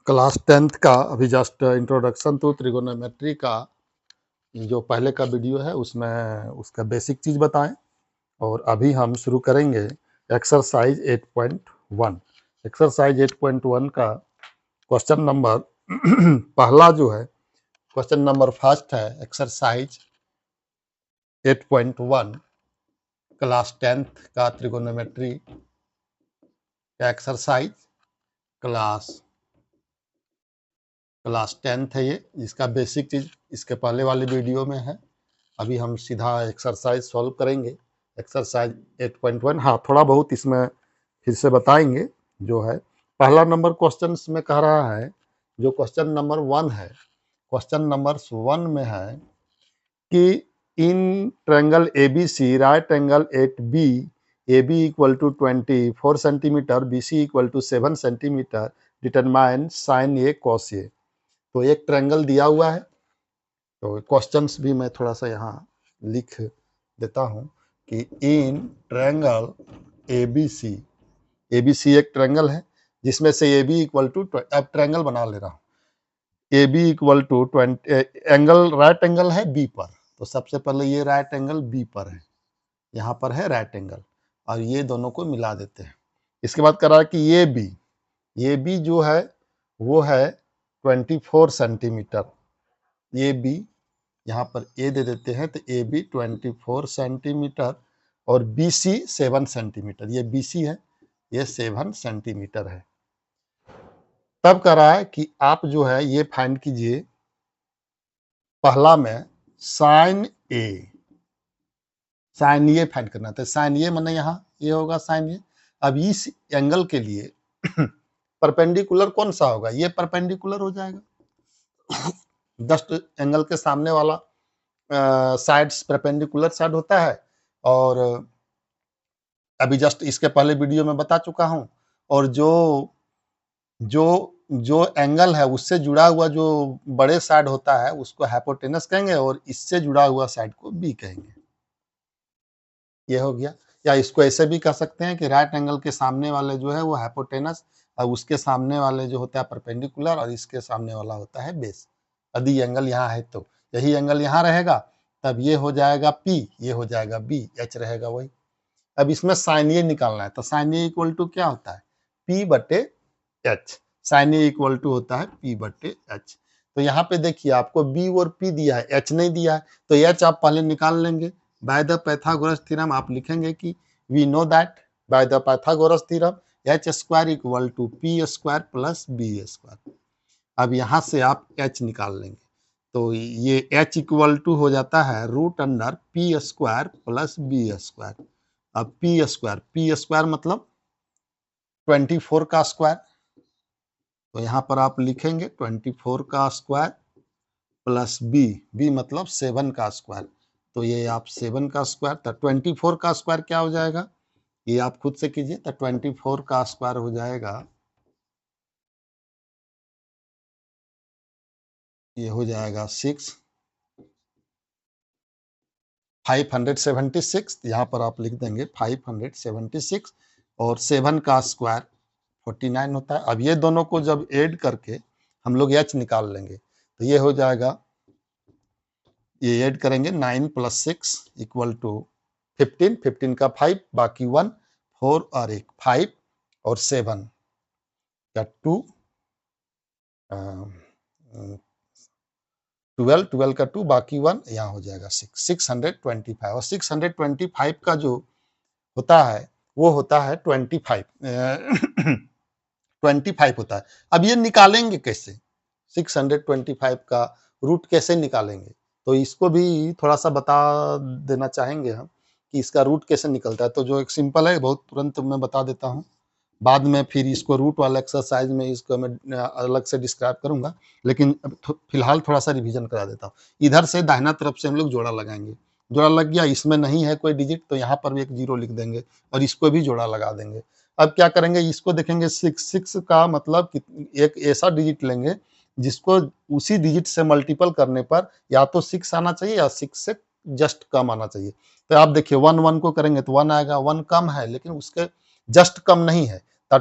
Class 10th का अभी just introduction to trigonometry का जो पहले का वीडियो है उसमें उसका बेसिक चीज़ बताएं। और अभी हम शुरू करेंगे एक्सरसाइज 8.1। एक्सरसाइज 8.1 का क्वेश्चन नंबर पहला जो है क्वेश्चन नंबर फर्स्ट है एक्सरसाइज 8.1 क्लास 10th का ट्रिगोनोमेट्री का एक्सरसाइज क्लास 10th है। ये इसका बेसिक चीज़ इसके पहले वाले वीडियो में है। अभी हम सीधा एक्सरसाइज सॉल्व करेंगे। एक्सरसाइज 8.1 हाँ थोड़ा बहुत इसमें फिर से बताएंगे। जो है पहला नंबर क्वेश्चन में कह रहा है, जो क्वेश्चन नंबर 1 है, क्वेश्चन नंबर 1 में है कि in triangle ABC right angle at B AB equal to 24 centimetre, BC equal to 7 centimetre, determine sin A cos A. तो एक ट्रायंगल दिया हुआ है, तो क्वेश्चंस भी मैं थोड़ा सा यहाँ लिख देता हूँ कि इन ट्रायंगल ABC, ABC एक ट्रायंगल है जिसमें से AB इक्वल टू, अब ट्रायंगल बना ले रहा हूँ, AB equal to 20, angle right angle है B पर। तो सबसे पहले ये राइट एंगल B पर है, यहाँ पर है राइट एंगल, और ये दोनों को मिला देते हैं। इसके बाद कह रहा है कि ये B जो है वो है 24 सेंटीमीटर, ये B यहाँ पर ए दे देते हैं, तो ए बी 24 सेंटीमीटर और बी सी 7 सेंटीमीटर, ये बी सी है, ये 7 सेंटीमीटर है। तब कह रहा है कि आप जो है ये फाइंड कीजिए, पहला में साइन ए फाइंड करना था। साइन ए माने यहाँ ये होगा साइन ए। अब इस एंगल के लिए परपेंडिकुलर कौन सा होगा, ये परपेंडिकुलर हो जाएगा। जस्ट एंगल के सामने वाला साइड्स परपेंडिकुलर साइड होता है, और अभी जस्ट इसके पहले वीडियो में बता चुका हूं। और जो जो जो एंगल है उससे जुड़ा हुआ जो बड़े साइड होता है उसको हाइपोटेनस कहेंगे, और इससे जुड़ा हुआ साइड को बी कहेंगे। ये हो गया। या इसको ऐसे भी कह सकते हैं कि राइट एंगल के सामने वाले जो है वो हाइपोटेनस, और उसके सामने वाले जो होता है परपेंडिकुलर, और इसके सामने वाला होता है बेस। यदि एंगल यहाँ है तो यही एंगल यहाँ रहेगा, तब ये हो जाएगा P, ये हो जाएगा B, H रहेगा वही। अब इसमें साइन ए निकालना है, तो साइन ए इक्वल टू क्या होता है, P बटे H। Sine A equal to होता है P बटे H। तो यहाँ पे देखिए आपको B और P दिया है, H नहीं दिया है, तो H आप पहले निकाल लेंगे। बाय द पाइथागोरस थ्योरम आप लिखेंगे कि we know that by the Pythagoras theorem H square equal to P square plus B square. अब यहाँ से आप H निकाल लेंगे, तो ये H इक्वल टू हो जाता है root under P square plus B square. अब P स्क्वायर मतलब 24 का स्क्वायर, तो यहाँ पर आप लिखेंगे 24 का स्क्वायर प्लस B मतलब 7 का स्क्वायर। तो ये आप 7 का स्क्वायर, तो 24 का स्क्वायर क्या हो जाएगा, ये आप खुद से कीजिए। तो 24 का स्क्वायर हो जाएगा, ये हो जाएगा 576। यहाँ पर आप लिख देंगे 576, और 7 का स्क्वायर 49 होता है। अब ये दोनों को जब ऐड करके हम लोग H निकाल लेंगे, तो ये हो जाएगा, ये ऐड करेंगे 9 प्लस 6 इक्वल टू 15, 15 का 5 बाकी 1, 4 और 1 5 और 7 या 2 12, 12 का 2 बाकी 1, यहाँ हो जाएगा 625। और 625 का जो होता है वो होता है 25 25 होता है। अब ये निकालेंगे कैसे, 625 का रूट कैसे निकालेंगे, तो इसको भी थोड़ा सा बता देना चाहेंगे हम कि इसका रूट कैसे निकलता है। तो जो एक सिंपल है, बहुत तुरंत मैं बता देता हूँ, बाद में फिर इसको रूट वाला एक्सरसाइज में इसको मैं अलग से डिस्क्राइब करूंगा, लेकिन फिलहाल थोड़ा सा रिवीजन करा देता हूँ। इधर से दाहिना तरफ से हम लोग जोड़ा लगाएंगे, जोड़ा लग गया, इसमें नहीं है कोई डिजिट तो यहाँ पर भी एक 0 लिख देंगे, और इसको भी जोड़ा लगा देंगे। अब क्या करेंगे, इसको देखेंगे 6 का मतलब एक ऐसा डिजिट लेंगे जिसको उसी डिजिट से मल्टीपल करने पर या तो 6 आना चाहिए या 6 से जस्ट कम आना चाहिए। तो आप देखिए 1 1 को करेंगे तो 1 आएगा, 1 कम है लेकिन उसके जस्ट कम नहीं है। तो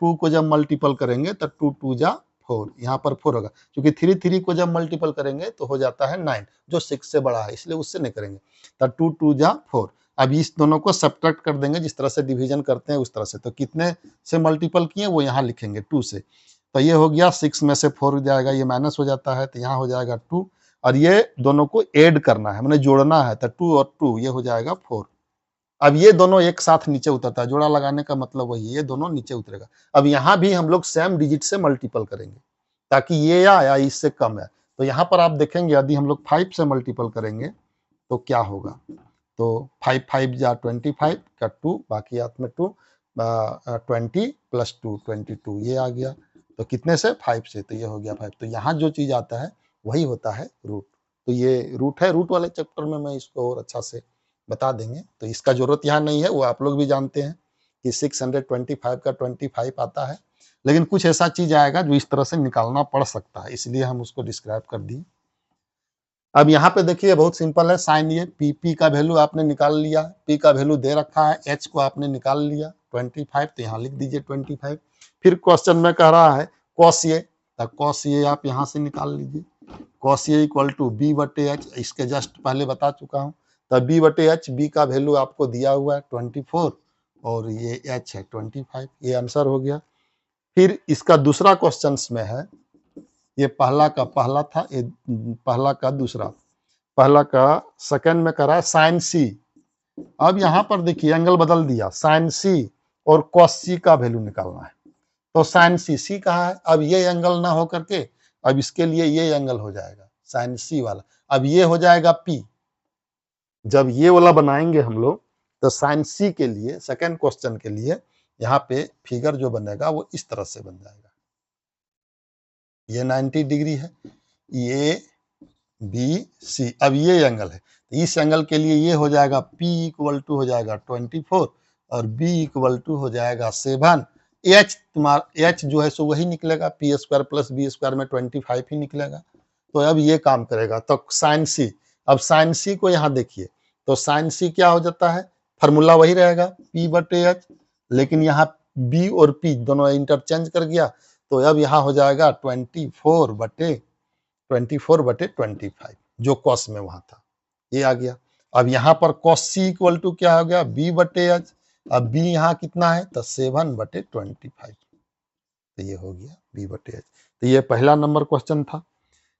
2 को जब मल्टीपल करेंगे तो 2 2 जा 4, यहाँ पर 4 होगा क्योंकि 3 को जब मल्टीपल करेंगे तो हो जाता है 9 जो 6 से बड़ा है, इसलिए उससे नहीं करेंगे। तो 2 2 जा 4। अब इस दोनों को सब्ट्रैक्ट कर देंगे जिस तरह से डिवीजन करते हैं उस तरह से। तो कितने से मल्टीपल किए वो यहाँ लिखेंगे 2 से। तो ये हो गया 6 में से 4 जाएगा, ये माइनस हो जाता है तो यहाँ हो जाएगा 2 और ये दोनों को ऐड करना है, मैंने जोड़ना है तो 2 और 2 ये हो जाएगा 4। अब ये दोनों एक साथ नीचे उतरता है, जोड़ा लगाने का मतलब वही है, ये दोनों नीचे उतरेगा। अब यहाँ भी हम लोग सेम डिजिट से मल्टीपल करेंगे ताकि ये या इससे कम है। तो यहाँ पर आप देखेंगे यदि हम लोग 5 से मल्टीपल करेंगे तो क्या होगा, तो 5 5 जा 25 का 2 बाकी हाथ में 2 20 प्लस 2 22 ये आ गया। तो कितने से 5 से, तो ये हो गया 5। तो यहाँ जो चीज़ आता है वही होता है रूट। तो ये रूट है, रूट वाले चैप्टर में मैं इसको और अच्छा से बता देंगे, तो इसका जरूरत यहाँ नहीं है, वो आप लोग भी जानते हैं कि 625 का 25 आता है, लेकिन कुछ ऐसा चीज आएगा जो इस तरह से निकालना पड़ सकता है, इसलिए हम उसको डिस्क्राइब कर दिए। अब यहाँ पे देखिए बहुत सिंपल है साइन, ये पी का वैल्यू आपने निकाल लिया, पी का वैल्यू दे रखा है, एच को आपने निकाल लिया 25, तो यहाँ लिख दीजिए 25। फिर क्वेश्चन में कह रहा है कॉस ए, तो कॉस ए आप यहाँ से निकाल लीजिए, cos A equal to B बटे एच, इसके जस्ट पहले बता चुका हूँ। तो बी बटे एच, बी का वैल्यू आपको दिया हुआ है 24 और ये एच है 25, ये आंसर हो गया। फिर इसका दूसरा क्वेश्चन में है, ये पहला का पहला था, ये पहला का दूसरा, पहला का सेकंड में करा साइन सी। अब यहाँ पर देखिए एंगल बदल दिया, साइन सी और कॉस सी का वैल्यू निकालना है। तो साइन सी, सी कहा है, अब ये एंगल ना हो करके अब इसके लिए ये एंगल हो जाएगा साइन सी वाला, अब ये हो जाएगा पी। जब ये वाला बनाएंगे हम लोग तो साइन सी के लिए सेकंड क्वेश्चन के लिए यहाँ पे फिगर जो बनेगा वो इस तरह से बन जाएगा, ये 90 डिग्री है, ये बी सी, अब ये एंगल है, इस एंगल के लिए ये हो जाएगा P इक्वल टू हो जाएगा 24 और B इक्वल टू हो जाएगा 7। एच तुम्हारा एच जो है सो वही निकलेगा, P square plus B square में 25 ही निकलेगा। तो अब ये काम करेगा। तो साइन सी, अब साइन सी को यहाँ देखिए, तो साइन सी क्या हो जाता है, फार्मूला वही रहेगा P बटे एच, लेकिन यहाँ B और P दोनों इंटरचेंज कर गया, तो अब यहाँ हो जाएगा 24 बटे 25 जो कॉस में वहां था, ये आ गया। अब यहाँ पर कॉस सी इक्वल टू क्या हो गया, बी बटे एच, अब बी यहाँ कितना है तो 7 बटे 25, तो ये हो गया बी बटे एच। तो ये पहला नंबर क्वेश्चन था।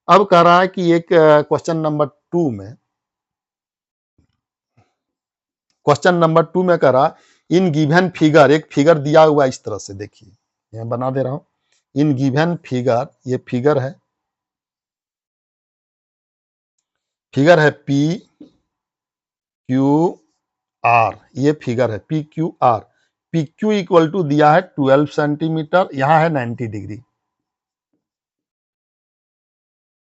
अब कह रहा है कि एक क्वेश्चन नंबर 2 में, क्वेश्चन नंबर 2 में कह रहा इन गिवन फिगर, एक फिगर दिया हुआ इस तरह से, देखिए यहाँ बना दे रहा हूं, इन गिवन फिगर, ये फिगर है, फिगर है पी क्यू आर, ये फिगर है P Q R, P Q equal to दिया है 12 सेंटीमीटर, यहां है 90 डिग्री,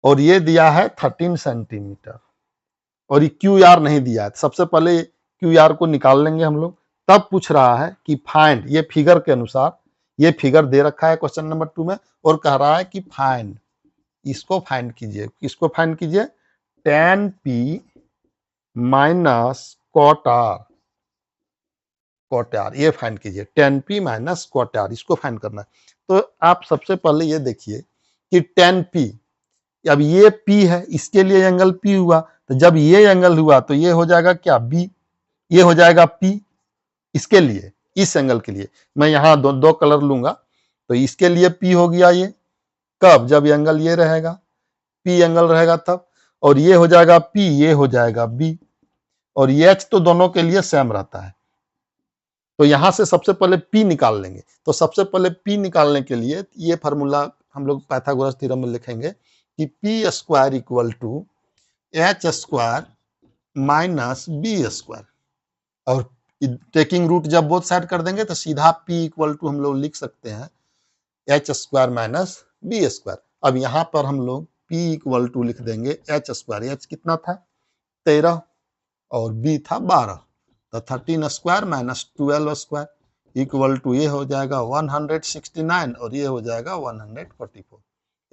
और ये दिया है 13 सेंटीमीटर, और ये क्यू आर नहीं दिया है। सबसे पहले क्यू आर को निकाल लेंगे हम लोग, तब पूछ रहा है कि फाइंड, ये फिगर के अनुसार, ये फिगर दे रखा है क्वेश्चन नंबर 2 में, और कह रहा है कि फाइंड, इसको फाइंड कीजिए, इसको फाइंड कीजिए, tan p minus cot R, cot R ये फाइंड कीजिए, tan p minus cot R, इसको फाइंड करना है। तो आप सबसे पहले ये देखिए कि tan p, अब ये p है, इसके लिए एंगल p हुआ, तो जब ये एंगल हुआ तो ये हो जाएगा क्या b, ये हो जाएगा p, इसके लिए, इस एंगल के लिए मैं यहाँ दो कलर लूंगा, तो इसके लिए p हो गया ये, कब, जब एंगल ये रहेगा, p एंगल रहेगा तब, और ये हो जाएगा p, ये हो जाएगा b, और ये h तो दोनों के लिए सेम रहता है। तो यहां से सबसे पहले P निकाल लेंगे, तो सबसे पहले P निकालने के लिए ये फार्मूला हम लोग पाइथागोरस थ्योरम में लिखेंगे कि P square equal to H square minus B square, और टेकिंग रूट जब बोथ साइड कर देंगे तो सीधा P इक्वल टू हम लोग लिख सकते हैं H square minus B square. अब यहाँ पर हम लोग P इक्वल टू लिख देंगे एच स्क्वायर, एच कितना था 13 और बी था 12, तो 13 square minus 12 square equal to ये हो जाएगा 169 और ये हो जाएगा 144।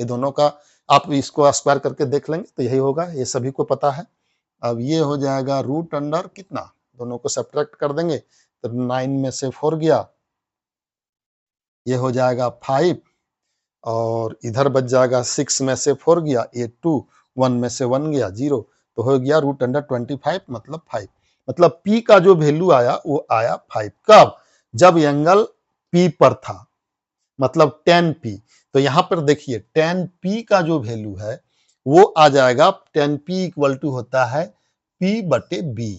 ये दोनों का आप इसको स्क्वायर करके देख लेंगे तो यही होगा, ये सभी को पता है। अब ये हो जाएगा रूट अंडर कितना, दोनों को सब्ट्रैक्ट कर देंगे तो 9 में से 4 गया, ये हो जाएगा 5, और इधर बच जाएगा 6 में से 4 गया, ये 2, 1 में से 1 गया 0, तो हो गया √25 मतलब 5। मतलब P का जो वैल्यू आया वो आया 5। कब? जब एंगल P पर था, मतलब tan P। तो यहां पर देखिए tan P का जो वैल्यू है वो आ जाएगा, tan P इक्वल टू होता है P/B,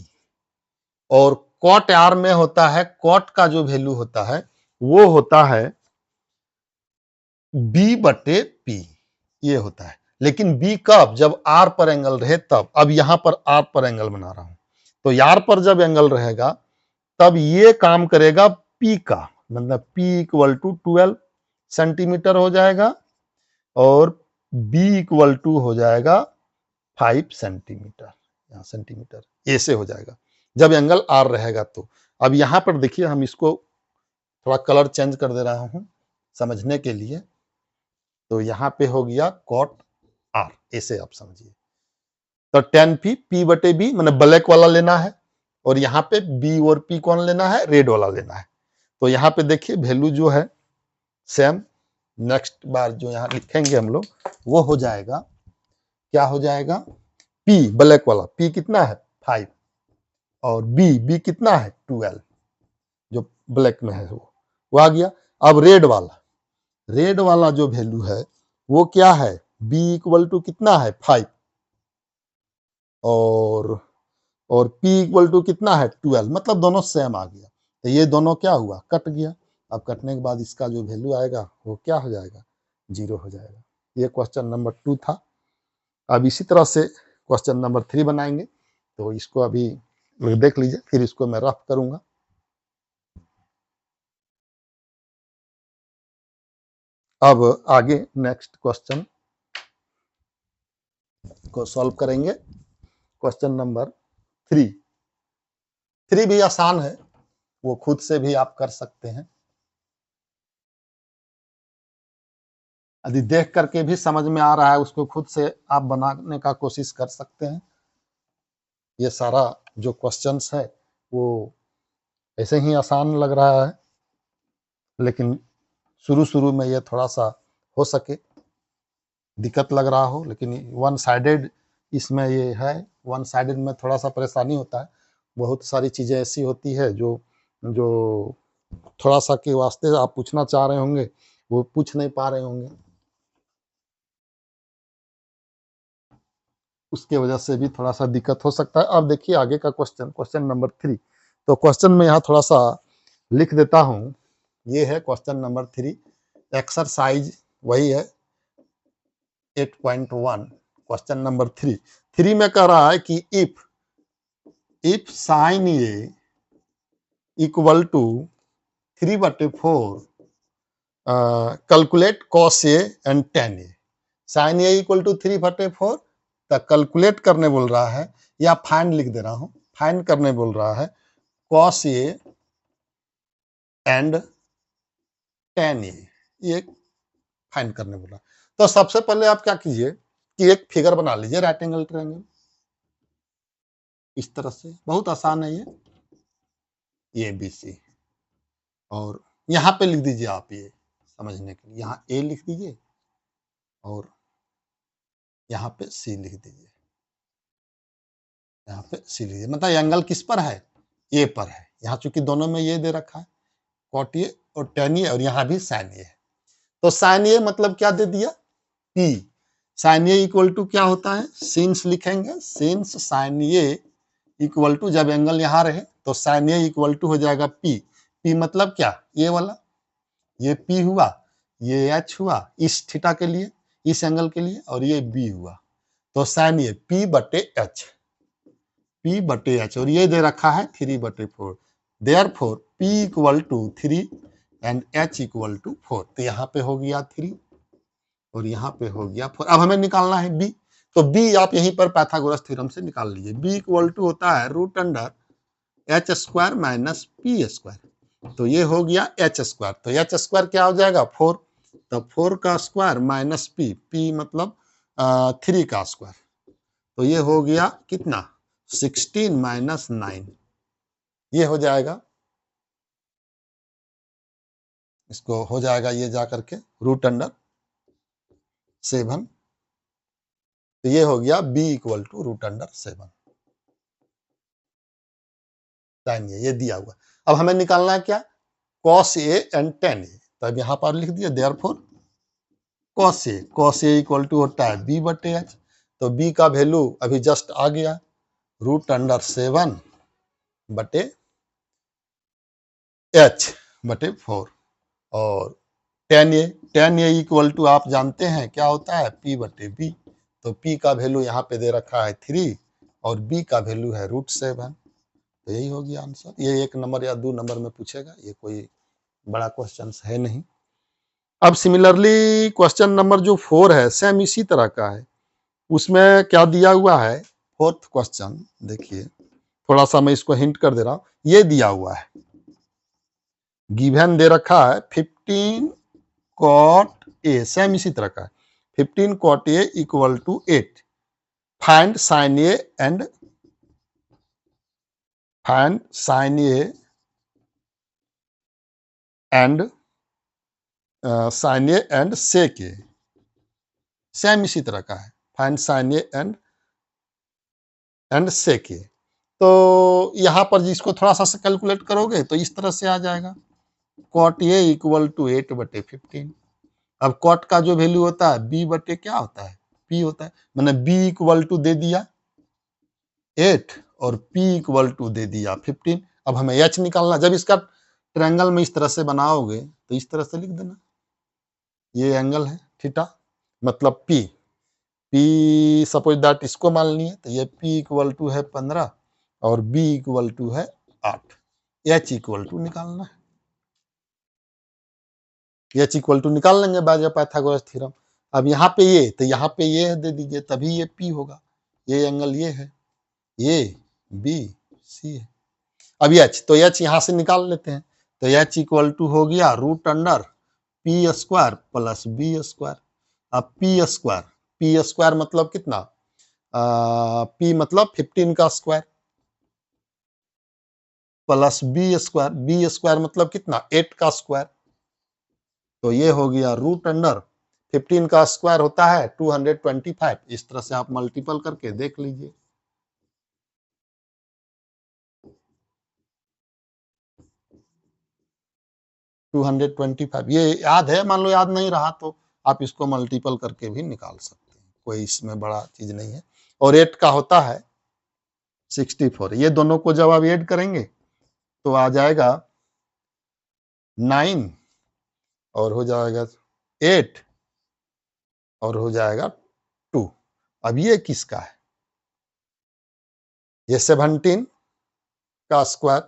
और cot R में होता है, cot का जो वैल्यू होता है वो होता है B/P, ये होता है। लेकिन B कब? जब R पर एंगल रहे तब। अब यहां पर R पर एंगल बना रहा हूं, तो R पर जब एंगल रहेगा तब ये काम करेगा P का, मतलब P इक्वल टू 12 सेंटीमीटर हो जाएगा और B इक्वल टू हो जाएगा 5 सेंटीमीटर, यहाँ सेंटीमीटर ऐसे हो जाएगा जब एंगल R रहेगा। तो अब यहां पर देखिए, हम इसको थोड़ा कलर चेंज कर दे रहा हूं समझने के लिए। तो यहां पे हो गया cot R, ऐसे आप समझिए। तो tan P P/B मैंने ब्लैक वाला लेना है, और यहाँ पे B और P कौन लेना है? रेड वाला लेना है। तो यहाँ पे देखिए वैल्यू जो है सेम, नेक्स्ट बार जो यहाँ लिखेंगे हम लोग वो हो जाएगा, क्या हो जाएगा? P ब्लैक वाला P कितना है? 5, और B कितना है? 12, जो ब्लैक में है वो आ गया। अब रेड वाला जो वैल्यू है वो क्या है? B इक्वल टू कितना है? 5, और P इक्वल टू कितना है? 12, मतलब दोनों सेम आ गया। तो ये दोनों क्या हुआ? कट गया। अब कटने के बाद इसका जो वैल्यू आएगा वो क्या हो जाएगा? 0 हो जाएगा। ये क्वेश्चन नंबर 2 था। अब इसी तरह से क्वेश्चन नंबर 3 बनाएंगे, तो इसको अभी देख लीजिए, फिर इसको मैं रफ करूंगा। अब आगे नेक्स्ट क्वेश्चन को सॉल्व करेंगे। क्वेश्चन नंबर 3 भी आसान है, वो खुद से भी आप कर सकते हैं, यदि देख करके भी समझ में आ रहा है उसको खुद से आप बनाने का कोशिश कर सकते हैं। ये सारा जो क्वेश्चंस है वो ऐसे ही आसान लग रहा है, लेकिन शुरू शुरू में ये थोड़ा सा हो सके दिक्कत लग रहा हो, लेकिन वन साइडेड इसमें ये है, वन साइडेड में थोड़ा सा परेशानी होता है। बहुत सारी चीज़ें ऐसी होती है जो जो थोड़ा सा के वास्ते आप पूछना चाह रहे होंगे वो पूछ नहीं पा रहे होंगे, उसके वजह से भी थोड़ा सा दिक्कत हो सकता है। अब देखिए आगे का क्वेश्चन, क्वेश्चन नंबर 3। तो क्वेश्चन में यहाँ थोड़ा सा लिख देता हूँ। ये है क्वेश्चन नंबर 3, एक्सरसाइज वही है 8.1, क्वेश्चन नंबर 3 में कह रहा है कि if sine A equal to 3/4, calculate cos A and tan A. Sine A equal to 3/4, तो कैलकुलेट करने बोल रहा है, या फाइंड लिख दे रहा हूं, फाइंड करने बोल रहा है कॉस ए एंड टेन ए, ये फाइंड करने बोल रहा है। तो सबसे पहले आप क्या कीजिए कि एक फिगर बना लीजिए, राइट एंगल ट्रायंगल, इस तरह से, बहुत आसान है ये ABC। और यहाँ पे लिख दीजिए आप, ये समझने के लिए यहाँ A लिख दीजिए और यहाँ पे C लिख दीजिए, यहाँ पे C लिखिए। मतलब एंगल किस पर है? A पर है। यहाँ चूंकि दोनों में ये दे रखा है, कॉट ए और टेन ए, और यहाँ भी साइन ए है। तो साइन ए मतलब क्या दे दिया? P। Sine A equal to क्या होता है? सिंस लिखेंगे, since sine A equal to, जब एंगल यहाँ रहे तो साइन ए इक्वल टू हो जाएगा P। P मतलब क्या? ये वाला, ये P हुआ, ये H हुआ इस थीटा के लिए, इस एंगल के लिए, और ये B हुआ। तो साइन ए P/H, P/H, और ये दे रखा है 3/4। Therefore P equal to 3 and H equal to 4। तो यहाँ पे हो गया 3 और यहाँ पे हो गया 4। अब हमें निकालना है B, तो B आप यहीं पर पाइथागोरस थ्योरम से निकाल लीजिए। B इक्वल टू होता है √H² माइनस P²। तो ये हो गया H², तो H² क्या हो जाएगा? 4। तो 4 का स्क्वायर माइनस P मतलब 3 का स्क्वायर, तो ये हो गया कितना? 16 माइनस 9, ये हो जाएगा, इसको हो जाएगा ये जा करके √। 7। तो ये हो गया b इक्वल टू √7 साइन ये दिया हुआ। अब हमें निकालना है क्या, cos a and tan a। तो अब यहाँ पर लिख दिया therefore cos a equal to होता है b बटे h। तो b का वैल्यू अभी जस्ट आ गया √7 बटे h बटे 4। और tan a इक्वल टू आप जानते हैं क्या होता है p बटे b। तो p का वैल्यू यहाँ पे दे रखा है 3 और b का वैल्यू है √7। तो यही हो गया आंसर। ये 1 नंबर या 2 नंबर में पूछेगा, ये कोई बड़ा क्वेश्चन है नहीं। अब सिमिलरली क्वेश्चन नंबर जो 4 है सेम इसी तरह का है। उसमें क्या दिया हुआ है, फोर्थ क्वेश्चन देखिए, थोड़ा सा मैं इसको हिंट कर दे रहा हूं। ये दिया हुआ है, गिवन दे रखा है 15 cot a, सेम इसी तरह का है। 15 cot a equal to 8, find sin a and sin a and sec a, same इसी तरह का है, find sin a and sec a। तो यहां पर जिसको थोड़ा सा कैलकुलेट करोगे तो इस तरह से आ जाएगा cot a इक्वल टू 8 बटे 15। अब cot का जो वैल्यू होता है b बटे क्या होता है p होता है, मैंने b इक्वल टू दे दिया 8 और p इक्वल टू दे दिया 15। अब हमें h निकालना, जब इसका ट्रायंगल में इस तरह से बनाओगे तो इस तरह से लिख देना, ये एंगल है थीटा, मतलब p सपोज दैट इसको मान लिए तो ये p इक्वल टू है 15 और b इक्वल टू है 8। h इक्वल टू निकालना है, h इक्वल टू निकाल लेंगे बाय पाइथागोरस थ्योरम। अब यहाँ पे ये, तो यहाँ पे ये दे दीजिए, तभी ये p होगा। ये एंगल ये है, ये b c है। अब h, तो h यहाँ से निकाल लेते हैं। तो h इक्वल टू हो गया √p square plus b square. अब p स्क्वायर मतलब कितना, p मतलब 15 का स्क्वायर प्लस b स्क्वायर मतलब कितना 8 का स्क्वायर। तो ये हो गया √15 का स्क्वायर होता है 225। इस तरह से आप मल्टीपल करके देख लीजिए। टू 225 ये याद है, मान लो याद नहीं रहा तो आप इसको मल्टीपल करके भी निकाल सकते हैं, कोई इसमें बड़ा चीज नहीं है। और 8 का होता है 64। ये दोनों को जब आप ऐड करेंगे तो आ जाएगा 9 और हो जाएगा 8 और हो जाएगा 2। अब ये किसका है, ये 17 का स्क्वायर,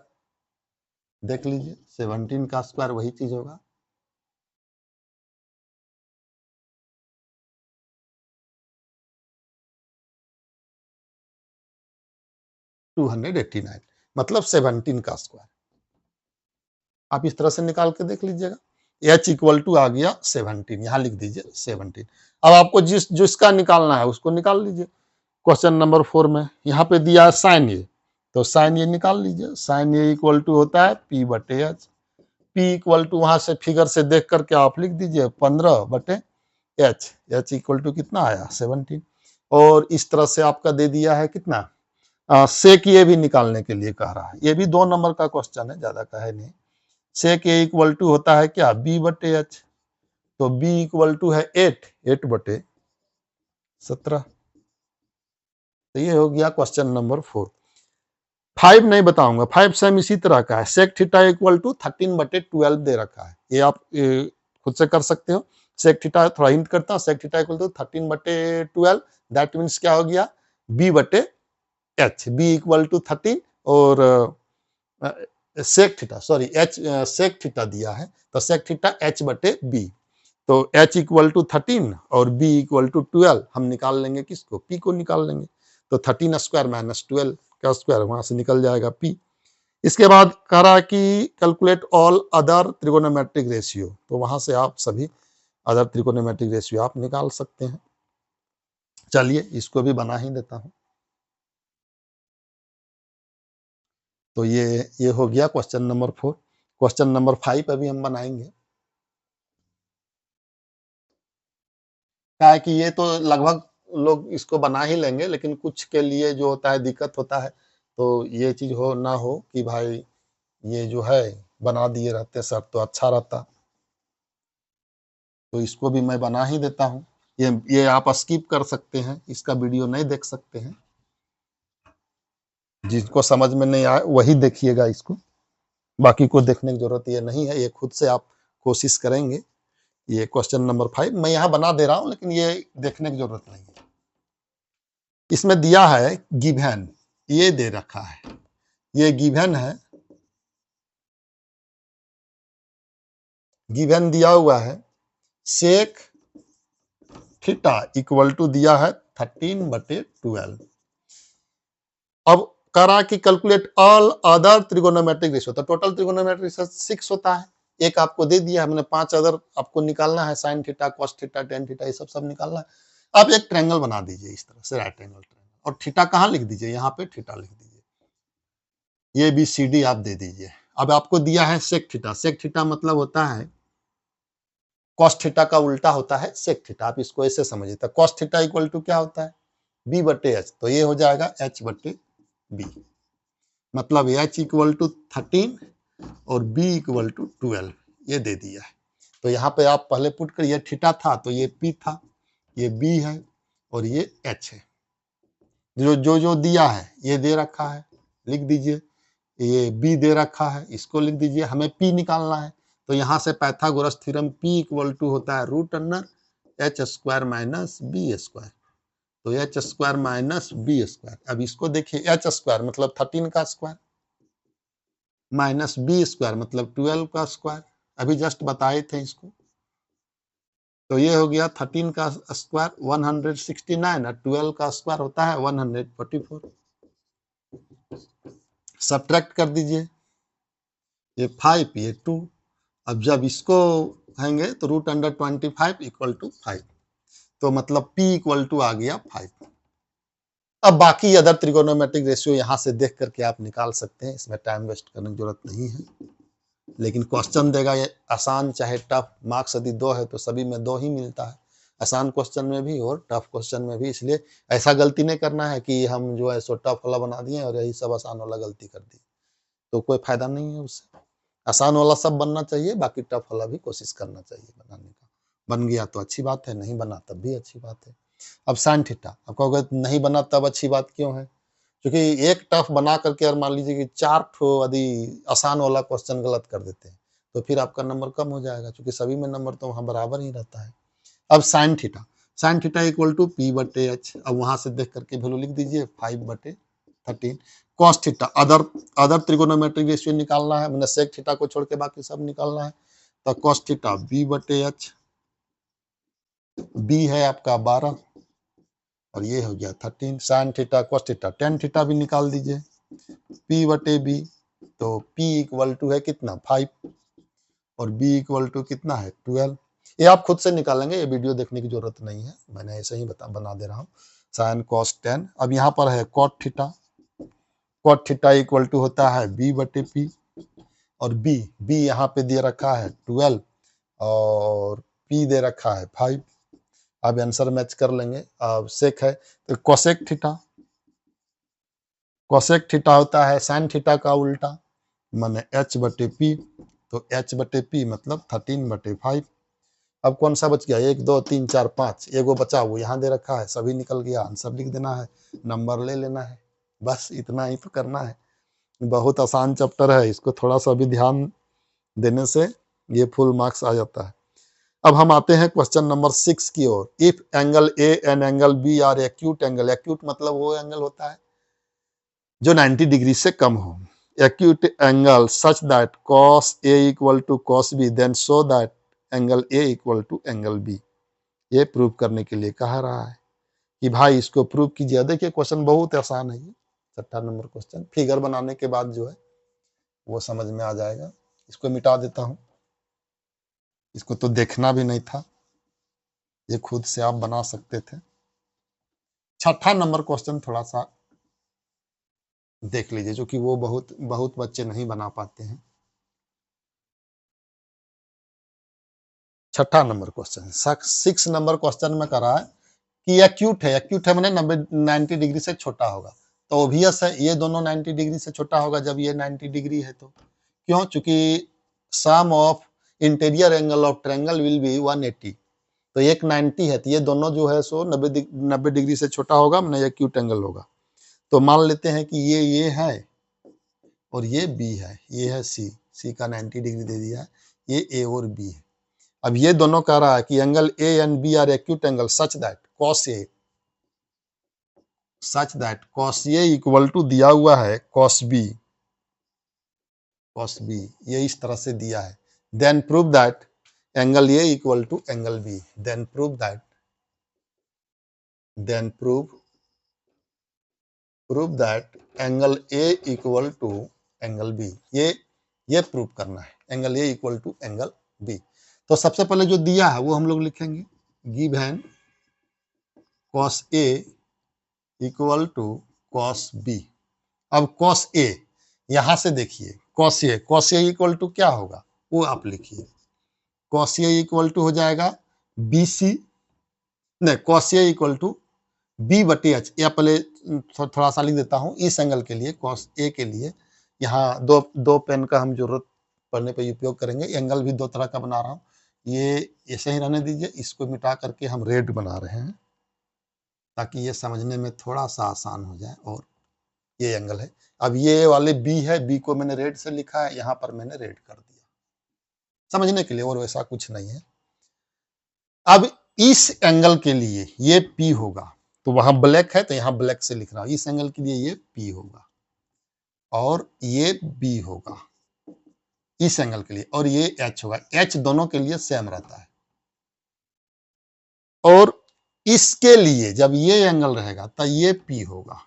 देख लीजिए 17 का स्क्वायर वही चीज होगा। टू 289 मतलब 17 का स्क्वायर। आप इस तरह से निकाल के देख लीजिएगा। h इक्वल टू आ गया 17, यहां लिख दीजिए 17। अब आपको जिसका निकालना है उसको निकाल लीजिए। क्वेश्चन नंबर 4 में यहाँ पे दिया है साइन ए, तो साइन ए निकाल लीजिए। साइन ए इक्वल टू होता है p बटे h। p इक्वल टू वहां से फिगर से देख करके आप लिख दीजिए 15 बटे h इक्वल टू कितना आया 17। और इस तरह से आपका दे दिया है कितना, सेक ये भी निकालने के लिए कह रहा है। ये भी 2 नंबर का क्वेश्चन है, ज्यादा का है नहीं। सेक ए इक्वल टू होता है क्या b बटे h। तो b इक्वल टू है 8 बटे 17। तो ये हो गया क्वेश्चन नंबर 4। 5 नहीं बताऊंगा, 5 सेम इसी तरह का है। सेक थीटा इक्वल टू 13 बटे 12 दे रखा है, ये आप खुद से कर सकते हो। सेक थीटा थोड़ा हिंट करता हूँ, सेक थीटा इक्वल टू 13 बटे 12, दैट मीन्स क्या हो गया b बटे h। b इक्वल टू 13 और sec theta, sorry h sec theta दिया है, तो सेक थीटा h बटे b। तो h इक्वल टू 13 और b इक्वल टू 12 हम निकाल लेंगे, किसको p को निकाल लेंगे। तो 13 स्क्वायर माइनस 12 का स्क्वायर वहां से निकल जाएगा p। इसके बाद कह रहा है कि calculate all other trigonometric ratio, तो वहां से आप सभी अदर त्रिकोणोमेट्रिक रेशियो आप निकाल सकते हैं। चलिए इसको भी बना ही देता हूं। तो ये हो गया क्वेश्चन नंबर 4। क्वेश्चन नंबर 5 अभी हम बनाएंगे। क्या है कि ये तो लगभग लोग इसको बना ही लेंगे, लेकिन कुछ के लिए जो होता है दिक्कत होता है, तो ये चीज हो ना हो कि भाई ये जो है बना दिए रहते सर तो अच्छा रहता, तो इसको भी मैं बना ही देता हूँ। ये आप स्किप कर सकते हैं, इसका वीडियो नहीं देख सकते हैं, जिसको समझ में नहीं आए वही देखिएगा इसको, बाकी को देखने की जरूरत ये नहीं है, ये खुद से आप कोशिश करेंगे। ये क्वेश्चन नंबर 5 मैं यहाँ बना दे रहा हूँ, लेकिन ये देखने की जरूरत नहीं है। इसमें दिया है गिवन, ये दे रखा है, ये गिवन है, गिवन दिया हुआ है सेक थीटा इक्वल टू दिया है 13/12। अब कह रहा है कि कैलकुलेट ऑल अदर त्रिगोनोमेट्रिक रेशियो, तो टोटल त्रिगोनोमेट्रिक रेशियो 6 होता है, एक आपको दे दिया है, मैंने 5 अदर आपको निकालना है, sine theta cos theta tan theta ये सब निकालना है। आप एक ट्रायंगल बना दीजिए इस तरह से, राइट एंगल ट्रायंगल, और थीटा कहाँ लिख दीजिए, यहाँ पे थीटा लिख दीजिए, ये बी सी डी आप दे दीजिए। अब आपको दिया है सेक थीटा, सेक थीटा मतलब होता है कॉस थीटा का उल्टा होता है सेक थीटा, आप इसको ऐसे समझिए, तो कॉस थीटा इक्वल टू क्या होता है बी बटे एच, तो ये हो जाएगा एच बटे बी, मतलब एच इक्वल टू 13 और बी इक्वल टू 12, ये दे दिया है। तो यहाँ पे आप पहले पुट कर, ये थीटा था तो ये पी था, ये बी है और ये एच है, जो दिया है ये दे रखा है, लिख दीजिए, ये बी दे रखा है इसको लिख दीजिए, हमें पी निकालना है, तो यहाँ से Pythagoras theorem P equal to होता है root under H square minus B square, तो H square minus B square. अब इसको देखिए, एच स्क्वायर मतलब 13 का स्क्वायर माइनस बी स्क्वायर मतलब 12 का स्क्वायर, अभी जस्ट बताए थे इसको, तो ये हो गया 13 का स्क्वायर 169 और 12 का स्क्वायर होता है 144, सब्ट्रैक्ट कर दीजिए, ये 5 ये 2, अब जब इसको हैंगे तो रूट अंडर 25 इक्वल टू 5, तो मतलब p इक्वल टू आ गया 5। अब बाकी अदर त्रिकोणोमेट्रिक रेशियो यहाँ से देख करके आप निकाल सकते हैं, इसमें टाइम वेस्ट करने की जरूरत नहीं है, लेकिन क्वेश्चन देगा ये आसान चाहे टफ, मार्क्स यदि 2 है तो सभी में 2 ही मिलता है, आसान क्वेश्चन में भी और टफ क्वेश्चन में भी, इसलिए ऐसा गलती नहीं करना है कि हम जो है सो टफ वाला बना दिए और यही सब आसान वाला गलती कर दी, तो कोई फायदा नहीं है उससे, आसान वाला सब बनना चाहिए, बाकी टफ वाला भी कोशिश करना चाहिए बनाने का, बन गया तो अच्छी बात है, नहीं बना तब भी अच्छी बात है। अब साइन थीटा, आप कहोगे नहीं बना तब अच्छी बात क्यों है, क्योंकि एक टफ बना करके और मान लीजिए कि 4 ठो यदि आसान वाला क्वेश्चन गलत कर देते हैं तो फिर आपका नंबर कम हो जाएगा, क्योंकि सभी में नंबर तो वहाँ बराबर ही रहता है। अब sine theta, sine theta equal to P बटे एच, अब वहां से देख करके वैल्यू लिख दीजिए 5/13। Cos theta, other other trigonometric ratio निकालना है, मैंने सेक थीटा को छोड़ के बाकी सब निकालना है, तो कॉस थीटा बी बटे एच, बी है आपका 12 और ये हो गया 13, sine theta cos theta tan theta भी निकाल दीजिए, पी बटे बी, तो पी इक्वल टू है कितना 5 और बी इक्वल टू कितना है 12, ये आप खुद से निकालेंगे, ये वीडियो देखने की जरूरत नहीं है, मैंने ऐसे ही बना दे रहा हूँ, साइन कॉस 10, अब यहाँ पर है cot theta, cot theta equal to होता है बी बटे पी, और बी बी यहाँ पे दे रखा है 12 और पी दे रखा है 5, अब आंसर मैच कर लेंगे। अब सेक है तो कोसेक थीटा, कोसेक थीटा होता है साइन थीटा का उल्टा, माने एच बटे पी, तो एच बटे पी मतलब 13/5। अब कौन सा बच गया, 1 2 3 4 5, एगो बचा वो यहाँ दे रखा है, सभी निकल गया, आंसर लिख देना है, नंबर ले लेना है, बस इतना ही तो करना है, बहुत आसान चैप्टर है, इसको थोड़ा सा भी ध्यान देने से ये फुल मार्क्स आ जाता है। अब हम आते हैं क्वेश्चन नंबर 6 की ओर, if angle A and angle B are acute angle, acute मतलब वो एंगल होता है जो 90 डिग्री से कम हो, acute angle such that cos A equal to cos B, then show that angle A equal to angle B, ये prove करने के लिए कहा रहा है कि भाई इसको प्रूव कीजिए। देखिए क्वेश्चन बहुत आसान है, ये 6 नंबर क्वेश्चन, फिगर बनाने के बाद जो है वो समझ में आ जाएगा, इसको मिटा देता हूं, इसको तो देखना भी नहीं था, ये खुद से आप बना सकते थे। 6 नंबर क्वेश्चन थोड़ा सा देख लीजिए, जो कि वो बहुत बहुत बच्चे नहीं बना पाते हैं। छठा नंबर क्वेश्चन, 6 नंबर क्वेश्चन में कर रहा है कि एक्यूट है मैंने 90 डिग्री से छोटा होगा, तो ऑब्वियस है ये दोनों 90 डिग्री से छोटा होगा जब ये 90 डिग्री है। तो क्यों? चूंकि sum of interior angle of triangle will be 180, तो एक 90 है, तो ये दोनों जो है सो 90 डिग्री से छोटा होगा, मैंने एक्यूट एंगल होगा। तो मान लेते हैं कि ये है और ये बी है, ये है सी का 90 डिग्री दे दिया है, ये ए और बी है। अब ये दोनों कह रहा है कि angle A and B are acute angle such that cos A equal to दिया हुआ है cos बी, ये इस तरह से दिया है। Then prove that angle A equal to angle B, then prove that angle A equal to angle B, ये प्रूव करना है, angle A equal to angle B. तो सबसे पहले जो दिया है वो हम लोग लिखेंगे, given cos A equal to cos B. अब cos ए, यहां से देखिए cos ए इक्वल टू क्या होगा वो आप लिखिए, cos ए इक्वल टू हो जाएगा BC, नहीं cos A equal to B बटे H, या पहले थोड़ा सा लिख देता हूं इस एंगल के लिए, cos ए के लिए यहाँ दो पेन का हम जरूरत पड़ने पर उपयोग करेंगे। एंगल भी दो तरह का बना रहा हूँ, ये ऐसे ही रहने दीजिए, इसको मिटा करके हम रेड बना रहे हैं ताकि ये समझने में थोड़ा सा आसान हो जाए। और ये एंगल है, अब ये वाले बी है, बी को मैंने रेड से लिखा है, यहां पर मैंने रेड कर दिया समझने के लिए, और वैसा कुछ नहीं है। अब इस एंगल के लिए ये पी होगा, तो वहां ब्लैक है तो यहां ब्लैक से लिख रहा हूं, इस एंगल के लिए ये पी होगा और ये बी होगा इस एंगल के लिए, और ये एच होगा। एच दोनों के लिए सेम रहता है, और इसके लिए जब ये एंगल रहेगा तो ये पी होगा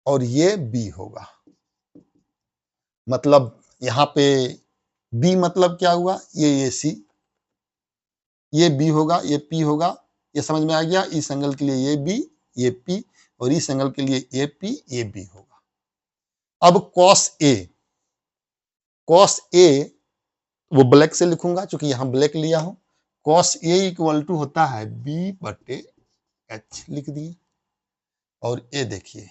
और ये बी होगा। मतलब यहां पे बी मतलब क्या हुआ, ये सी, ये बी होगा, ये पी होगा, ये समझ में आ गया। इस एंगल के लिए ये बी, ये पी, और इस एंगल के लिए ये पी, ये बी होगा। अब cos ए वो ब्लैक से लिखूंगा क्योंकि यहां ब्लैक लिया हूं। cos ए इक्वल टू होता है बी बटे एच, लिख दिए। और ये देखिए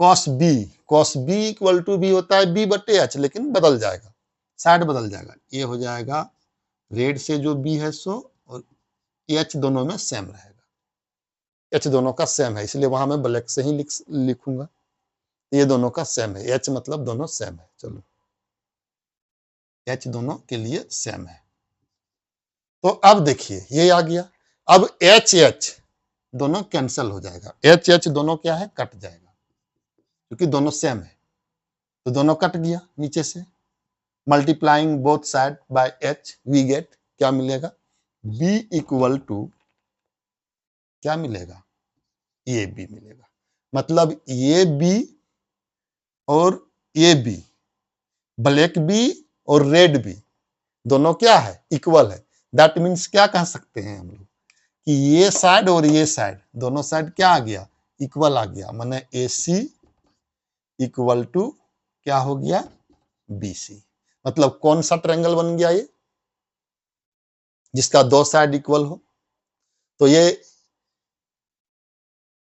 cos बी इक्वल टू भी होता है बी बटे एच, लेकिन बदल जाएगा, साइड बदल जाएगा, ये हो जाएगा रेड से जो बी है सो, और एच दोनों में सेम रहेगा, एच दोनों का सेम है, इसलिए वहां मैं ब्लैक से ही लिखूंगा, ये दोनों का सेम है, एच मतलब दोनों सेम है। चलो एच दोनों के लिए सेम है। तो अब देखिए ये आ गया, अब एच एच दोनों कैंसिल हो जाएगा, एच एच दोनों क्या है, कट जाएगा क्योंकि दोनों सेम है, तो दोनों कट गया नीचे से। Multiplying both side by H we get क्या मिलेगा, बी इक्वल टू क्या मिलेगा, ये बी मिलेगा। मतलब ये बी और ये बी, ब्लैक बी और रेड बी दोनों क्या है, इक्वल है। दैट मीन्स क्या कह सकते हैं हम लोग कि ये साइड और ये साइड दोनों साइड क्या आ गया, इक्वल आ गया। माने ए सी इक्वल टू क्या हो गया, बी सी। मतलब कौन सा ट्रायंगल बन गया, ये जिसका दो साइड इक्वल हो। तो ये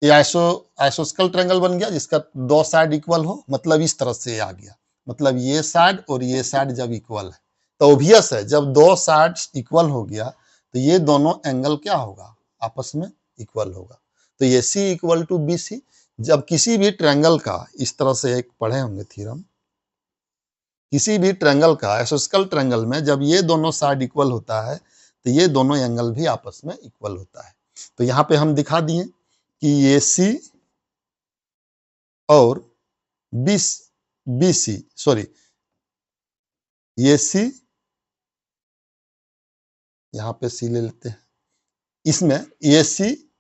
आइसोस्केल ट्रायंगल बन गया जिसका दो साइड इक्वल हो, मतलब इस तरह से आ गया। मतलब ये साइड और ये साइड जब इक्वल है तो ऑब्वियस है जब दो साइड इक्वल हो गया तो ये दोनों एंगल क्या होगा, आपस में इक्वल होगा। तो ये सी इक्वल टू बी सी। जब किसी भी ट्रायंगल का, इस तरह से एक पढ़े होंगे थ्योरम, किसी भी ट्रायंगल का, आइसोस्केल ट्रायंगल में जब ये दोनों साइड इक्वल होता है तो ये दोनों एंगल भी आपस में इक्वल होता है। तो यहाँ पे हम दिखा दिए कि ये सी और बी सी, सॉरी ये सी, यहां पे सी ले लेते हैं, इसमें ए सी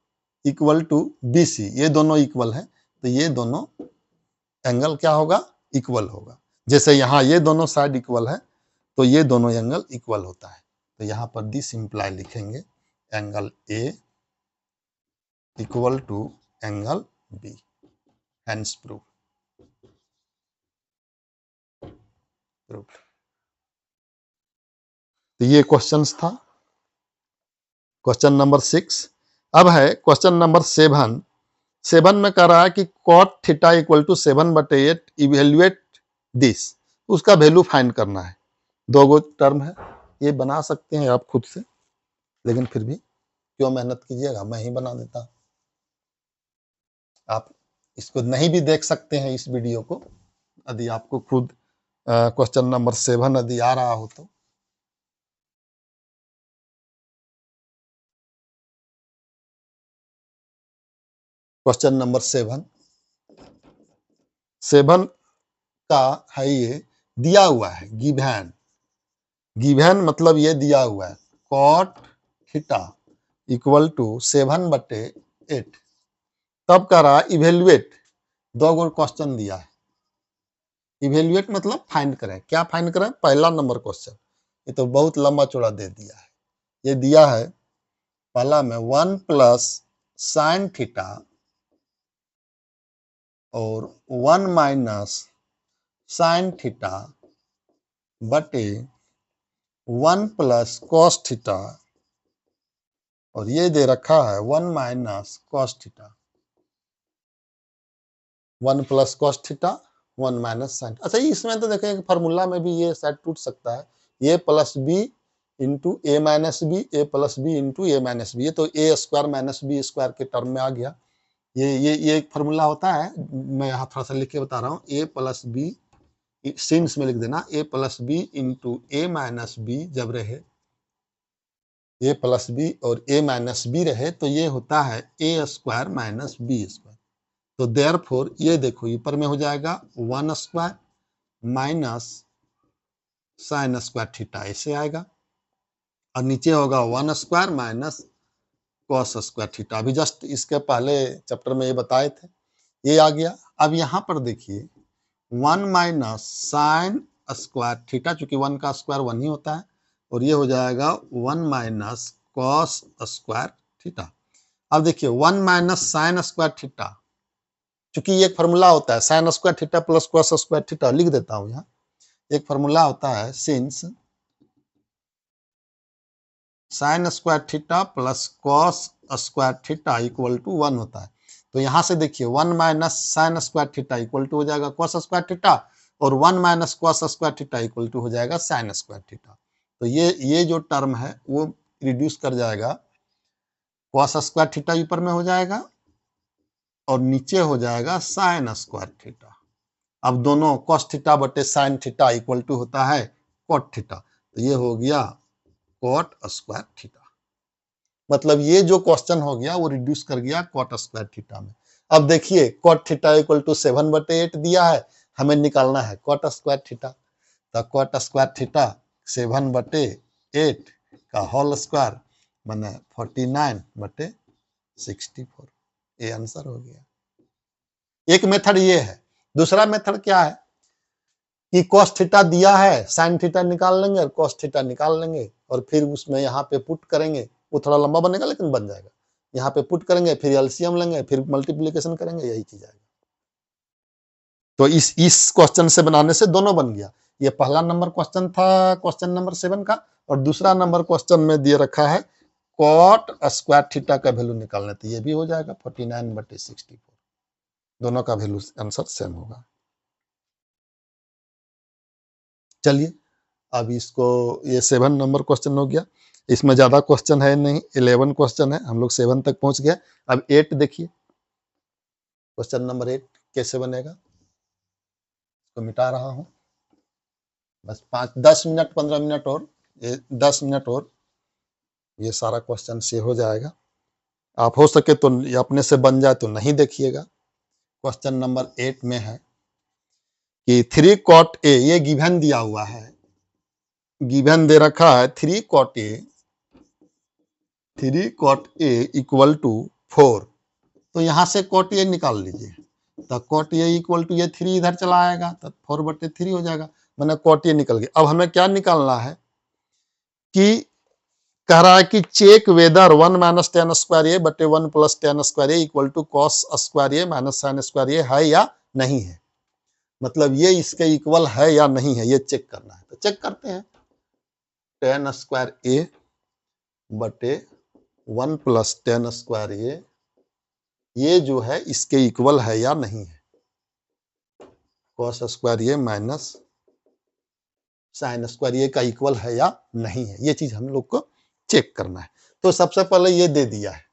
इक्वल टू बी सी, ये दोनों इक्वल है, तो ये दोनों एंगल क्या होगा, इक्वल होगा। जैसे यहां ये दोनों साइड इक्वल है तो ये दोनों एंगल इक्वल होता है। तो यहां पर दिस इंप्लाई लिखेंगे, angle A equal to angle B, hence proof. तो ये क्वेश्चन था, क्वेश्चन नंबर 6। अब है क्वेश्चन नंबर 7। 7 में कह रहा है कि cot theta equal to 7/8 evaluate this, उसका वैल्यू फाइंड करना है। दो गो टर्म है, ये बना सकते हैं आप खुद से, लेकिन फिर भी क्यों मेहनत कीजिएगा, मैं ही बना देता। आप इसको नहीं भी देख सकते हैं इस वीडियो को, यदि आपको खुद क्वेश्चन नंबर 7 यदि आ रहा हो तो। क्वेश्चन नंबर 7 का है, ये दिया हुआ है गिवन। गिवन मतलब ये दिया हुआ है cot थीटा इक्वल टू 7/8। तब कह रहा इवेल्युएट, दो गो क्वेश्चन दिया है। इवेल्युएट मतलब फाइंड करें, क्या फाइंड करें, पहला नंबर क्वेश्चन, ये तो बहुत लंबा चौड़ा दे दिया है। ये दिया है पहला में 1 प्लस साइन थीटा और 1 माइनस साइन थीटा बटे 1 प्लस कॉस थीटा, और ये दे रखा है 1 minus cos theta, 1 plus cos theta 1 minus sine. अच्छा, इसमें तो देखें फार्मूला में भी ये शायद टूट सकता है, ए प्लस बी इंटू ए माइनस बी, ए प्लस बी इंटू ए माइनस बी, ये तो ए स्क्वायर माइनस बी स्क्वायर के टर्म में आ गया। ये एक फार्मूला होता है, मैं यहाँ थोड़ा सा लिख के बता रहा हूँ। ए प्लस बी, सिंस में लिख देना, ए प्लस बी इंटू ए माइनस बी जब रहे, ए प्लस बी और ए माइनस बी रहे तो ये होता है ए स्क्वायर माइनस बी स्क्वायर। तो देयरफॉर ये देखो ऊपर में हो जाएगा 1 square minus sine square theta, ऐसे आएगा, और नीचे होगा 1 square minus cos square theta. अभी जस्ट इसके पहले चैप्टर में ये बताए थे, ये आ गया। अब यहाँ पर देखिए 1 माइनस साइन स्क्वायर थीटा, चूंकि 1 का स्क्वायर 1 ही होता है, और ये हो जाएगा 1 माइनस कॉस स्क्वायर थीटा। अब देखिए 1 माइनस साइन स्क्वायर थीटा, चूंकि ये एक फार्मूला होता है sine square theta plus cos square theta, लिख देता हूं यहाँ। एक फार्मूला होता है since sine square theta plus cos square theta equal to 1 होता है। तो यहां से देखिए 1 minus sine square theta equal to हो जाएगा कॉस स्क्वायर थीटा, और 1 minus cos square theta equal to हो जाएगा साइन स्क्वायर थीटा। तो ये जो टर्म है वो रिड्यूस कर जाएगा, कॉस स्क्वायर थीटा ऊपर में हो जाएगा और नीचे हो जाएगा साइन स्क्वायर थीटा। अब दोनों कॉस थीटा बटे साइन थीटा इक्वल टू होता है कॉट थीटा, तो ये हो गया कॉट स्क्वायर थीटा। मतलब ये जो क्वेश्चन हो गया वो रिड्यूस कर गया कॉट स्क्वायर थीटा में। अब देखिए कॉट थीटा इक्वल टू 7/8 दिया है, हमें निकालना है कॉट स्क्वायर थीटा। तो कॉट स्क्वायर थीटा 7/8 का होल स्क्वायर माने 49/64, ये आंसर हो गया। एक मेथड ये है। दूसरा मेथड क्या है कि cos थीटा दिया है, साइन थीटा निकाल लेंगे और cos थीटा निकाल लेंगे, और फिर उसमें यहाँ पे पुट करेंगे। वो थोड़ा लंबा बनेगा लेकिन बन जाएगा। यहाँ पे पुट करेंगे, फिर एलसीएम लेंगे, फिर मल्टीप्लीकेशन करेंगे, यही चीज आएगा। तो इस क्वेश्चन से बनाने से दोनों बन गया। ये पहला नंबर क्वेश्चन था क्वेश्चन नंबर 7 का, और दूसरा नंबर क्वेश्चन में दिए रखा है कॉट स्क्वायर थीटा का वैल्यू निकालना, तो ये भी हो जाएगा 49/64। दोनों का वैल्यू आंसर सेम होगा। चलिए अब इसको, ये 7 नंबर क्वेश्चन हो गया। इसमें ज्यादा क्वेश्चन है नहीं, 11 क्वेश्चन है, हम लोग 7 तक पहुंच गए। अब 8 देखिए, क्वेश्चन नंबर 8 कैसे बनेगा, इसको मिटा रहा हूं। बस 10 मिनट 15 मिनट और 10 मिनट और ये सारा क्वेश्चन से हो जाएगा। आप हो सके तो अपने से बन जाए तो नहीं देखिएगा। क्वेश्चन नंबर 8 में है कि 3 cot A, ये गिवन दिया हुआ है, गिवन दे रखा है 3 cot A इक्वल टू 4। तो यहां से cot A निकाल लीजिए, तो cot A इक्वल टू ये 3 इधर चला आएगा तो 4/3 हो जाएगा, मैंने cot A निकल गया। अब हमें क्या निकालना है कि कह रहा है कि check whether 1 minus tan square A बटे 1 plus tan square A equal to cos square A minus sine square A है या नहीं है। मतलब ये इसके इक्वल है या नहीं है, ये चेक करना है। तो चेक करते हैं। tan स्क्वायर ए बटे 1 प्लस tan स्क्वायर ए, ये जो है इसके इक्वल है या नहीं है। cos square A minus sine square ए का इक्वल है या नहीं है, ये चीज हम लोग को चेक करना है। तो सबसे पहले ये दे दिया है,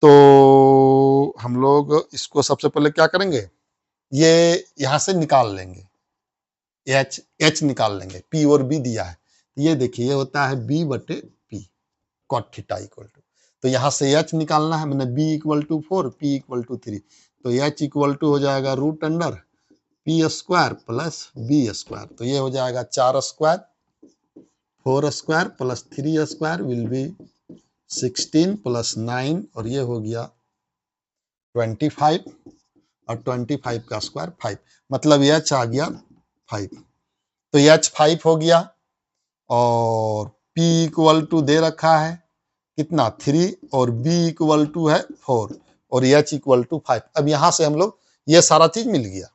तो हम लोग इसको सबसे पहले क्या करेंगे, ये यहां से निकाल लेंगे, एच निकाल लेंगे, पी और बी दिया है, ये देखिए ये होता है बी बटे P cot theta equal to, तो यहां से एच निकालना है, मैंने B equal to 4, P equal to 3, तो एच इक्वल टू हो जाएगा root under P square plus B square, तो ये हो जाएगा 4 square, 4 square plus 3 square will be 16 plus 9, और ये हो गया 25, और 25 का स्क्वायर 5, मतलब एच आ गया 5, तो एच 5 हो गया, और P इक्वल टू दे रखा है कितना 3, और B इक्वल टू है 4, और H इक्वल टू 5। अब यहां से हम लोग ये सारा चीज मिल गया,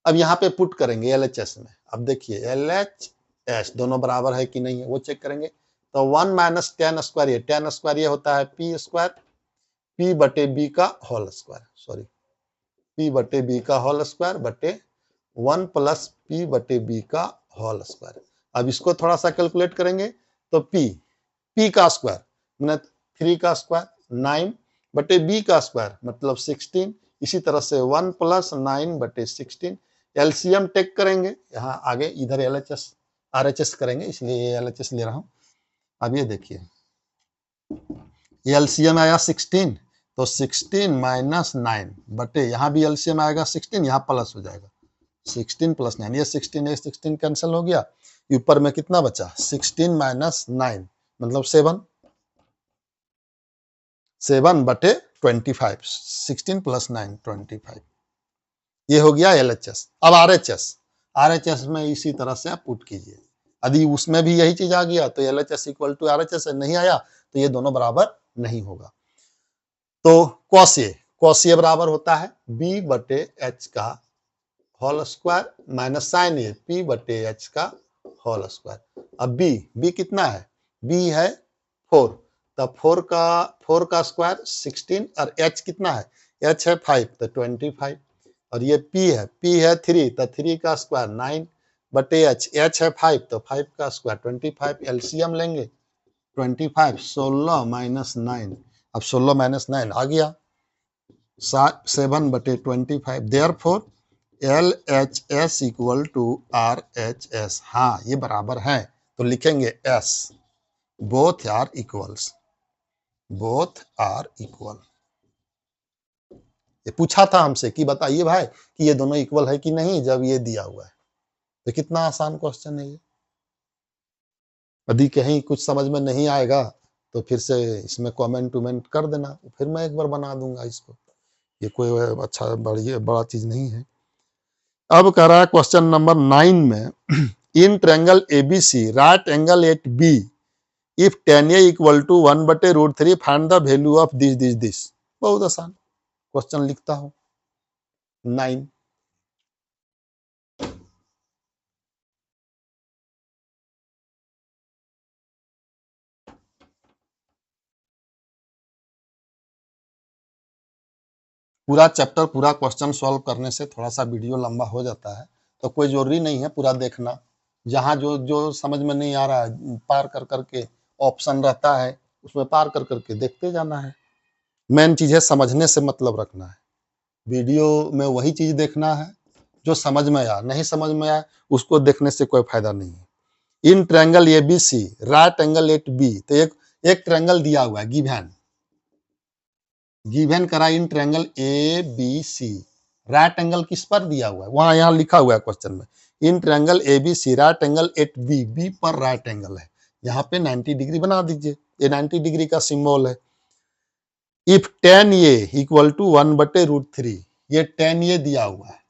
अब यहाँ पे पुट करेंगे LHS में। अब देखिए LHS दोनों बराबर है कि नहीं है वो चेक करेंगे, तो 1 माइनस tan स्क्वायर ये, tan स्क्वायर ये होता है P स्क्वायर, P बटे B का होल स्क्वायर, सॉरी P बटे B का होल स्क्वायर बटे 1 प्लस P बटे B का होल स्क्वायर। अब इसको थोड़ा सा कैलकुलेट करेंगे, तो P का स्क्वायर मैंने 3 का स्क्वायर 9 बटे B का स्क्वायर मतलब 16, इसी तरह से 1 प्लस 9 बटे 16, एलसीएम टेक करेंगे, यहाँ आगे इधर LHS RHS करेंगे, इसलिए ये LHS ले रहा हूं। अब ये देखिए ये एलसीएम आया 16, तो 16 माइनस 9 बटे, यहाँ भी एलसीएम आएगा 16, यहाँ प्लस हो जाएगा 16 प्लस 9, ये 16 16 कैंसिल हो गया, ऊपर में कितना बचा 16 माइनस 9 मतलब 7 बटे 25, 16 प्लस 9 25, ये हो गया LHS। अब RHS में इसी तरह से आप पुट कीजिए, यदि उसमें भी यही चीज आ गया तो LHS इक्वल टू RHS नहीं आया तो ये दोनों बराबर नहीं होगा। तो cos A बराबर होता है B बटे H का whole square minus sine A P बटे H का होल स्क्वायर। अब B कितना है, B है 4, तब 4 का स्क्वायर 16, और H कितना है, H है 5 तो 25, और ये P है 3 तो 3 का स्क्वायर 9 बटे H है 5 तो 5 का स्क्वायर 25, एलसीएम लेंगे 25, 16 माइनस 9, अब 16 माइनस 9 आ गया 7 बटे 25, therefore LHS equal to RHS, हाँ ये बराबर है, तो लिखेंगे S, both are equals, both are equal. ये पूछा था हमसे कि बताइए भाई कि ये दोनों इक्वल है कि नहीं, जब ये दिया हुआ है, तो कितना आसान क्वेश्चन है ये। यदि कहीं कुछ समझ में नहीं आएगा तो फिर से इसमें कमेंट उमेंट कर देना, फिर मैं एक बार बना दूंगा इसको, ये कोई अच्छा बड़ा चीज नहीं है। अब कह रहा है क्वेश्चन नंबर 9 में, in triangle ABC right angle at B if tan A equal to 1 बटे √3 find the value of this. बहुत आसान क्वेश्चन लिखता हूं 9। पूरा चैप्टर पूरा क्वेश्चन सॉल्व करने से थोड़ा सा वीडियो लंबा हो जाता है, तो कोई जरूरी नहीं है पूरा देखना, जहां जो समझ में नहीं आ रहा है पार कर करके ऑप्शन रहता है उसमें पार कर करके देखते जाना है। मेन चीज है समझने से मतलब रखना है, वीडियो में वही चीज देखना है जो समझ में आया, नहीं समझ में आया उसको देखने से कोई फायदा नहीं है। In triangle ABC right angle at B, तो एक ट्रायंगल दिया हुआ है गिवन करा in triangle ABC, right angle किस पर दिया हुआ है, वहां यहाँ लिखा हुआ है क्वेश्चन में, in triangle ABC right angle at B पर राइट एंगल है, यहाँ पे 90 डिग्री बना दीजिए, ये 90 डिग्री का सिंबल है। If tan A equal to 1 बटे √3, ये tan A दिया हुआ है,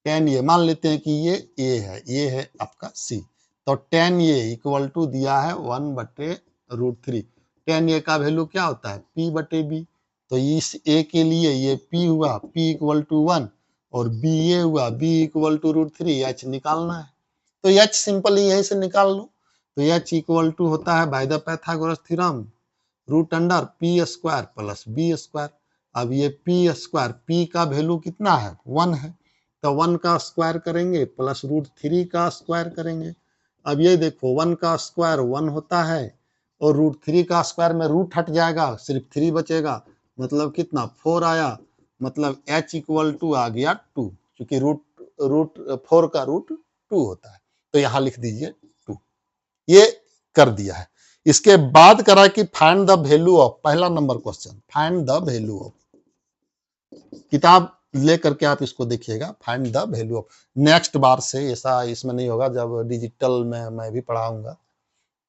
tan A मान लेते हैं कि ये A है आपका C, तो tan A इक्वल टू दिया है 1 बटे √3, tan A का वैल्यू क्या होता है P बटे B, तो इस A के लिए ये P हुआ P इक्वल टू 1, और BA हुआ B इक्वल टू √3, H निकालना है, तो H सिंपली यहीं से निकाल लो, तो एच इक्वल टू होता है by the Pythagoras theorem root under P square plus B square. अब ये पी स्क्वायर, पी का वैल्यू कितना है 1 है, तो 1 का स्क्वायर करेंगे प्लस रूट 3 का स्क्वायर करेंगे। अब ये देखो 1 का स्क्वायर 1 होता है और रूट 3 का स्क्वायर में रूट हट जाएगा, सिर्फ 3 बचेगा, मतलब कितना 4 आया, मतलब h इक्वल टू आ गया 2, क्योंकि रूट रूट 4 का रूट 2 होता है, तो यहाँ लिख दीजिए 2। ये कर दिया है। इसके बाद करा कि फाइंड द वैल्यू ऑफ, पहला नंबर question find the value of, किताब लेकर के आप इसको देखिएगा, find the value of. Next बार से ऐसा इसमें नहीं होगा, जब डिजिटल में मैं भी पढ़ाऊंगा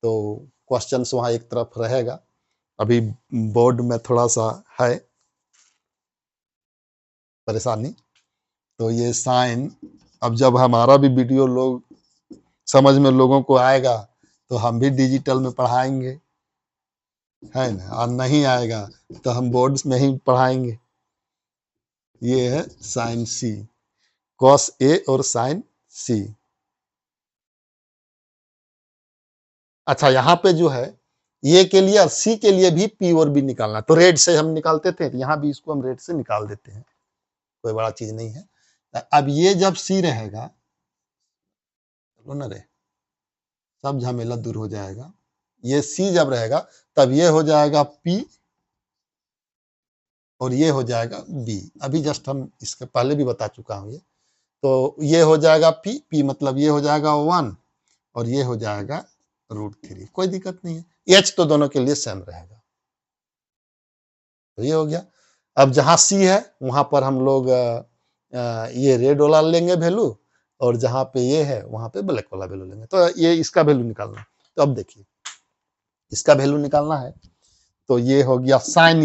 तो क्वेश्चंस वहां एक तरफ रहेगा, अभी बोर्ड में थोड़ा सा है परेशानी। तो ये साइन, अब जब हमारा भी वीडियो लोग समझ में लोगों को आएगा तो हम भी डिजिटल में पढ़ाएंगे, है ना, और नहीं आएगा तो हम बोर्ड में ही पढ़ाएंगे। ये है साइन सी, कॉस ए और साइन सी। अच्छा, यहाँ पे जो है ये के लिए और सी के लिए भी पी और बी निकालना, तो रेड से हम निकालते थे, तो यहाँ भी इसको हम रेड से निकाल देते हैं, कोई बड़ा चीज नहीं है। अब ये जब सी रहेगा, चलो ना रे, सब झमेला दूर हो जाएगा। ये सी जब रहेगा तब ये हो जाएगा पी और ये हो जाएगा बी। अभी जस्ट हम इसके पहले भी बता चुका हूं ये। तो ये हो जाएगा पी, पी मतलब ये हो जाएगा 1 और ये हो जाएगा √3, कोई दिक्कत नहीं है। एच तो दोनों के लिए सेम रहेगा। तो ये हो गया। अब जहां सी है वहां पर हम लोग ये रेड वाला लेंगे वैल्यू, और जहां पे ये है वहां पे ब्लैक वाला वैल्यू लेंगे। तो ये इसका वैल्यू निकालना। तो अब देखिए इसका वैल्यू निकालना है, तो ये हो गया साइन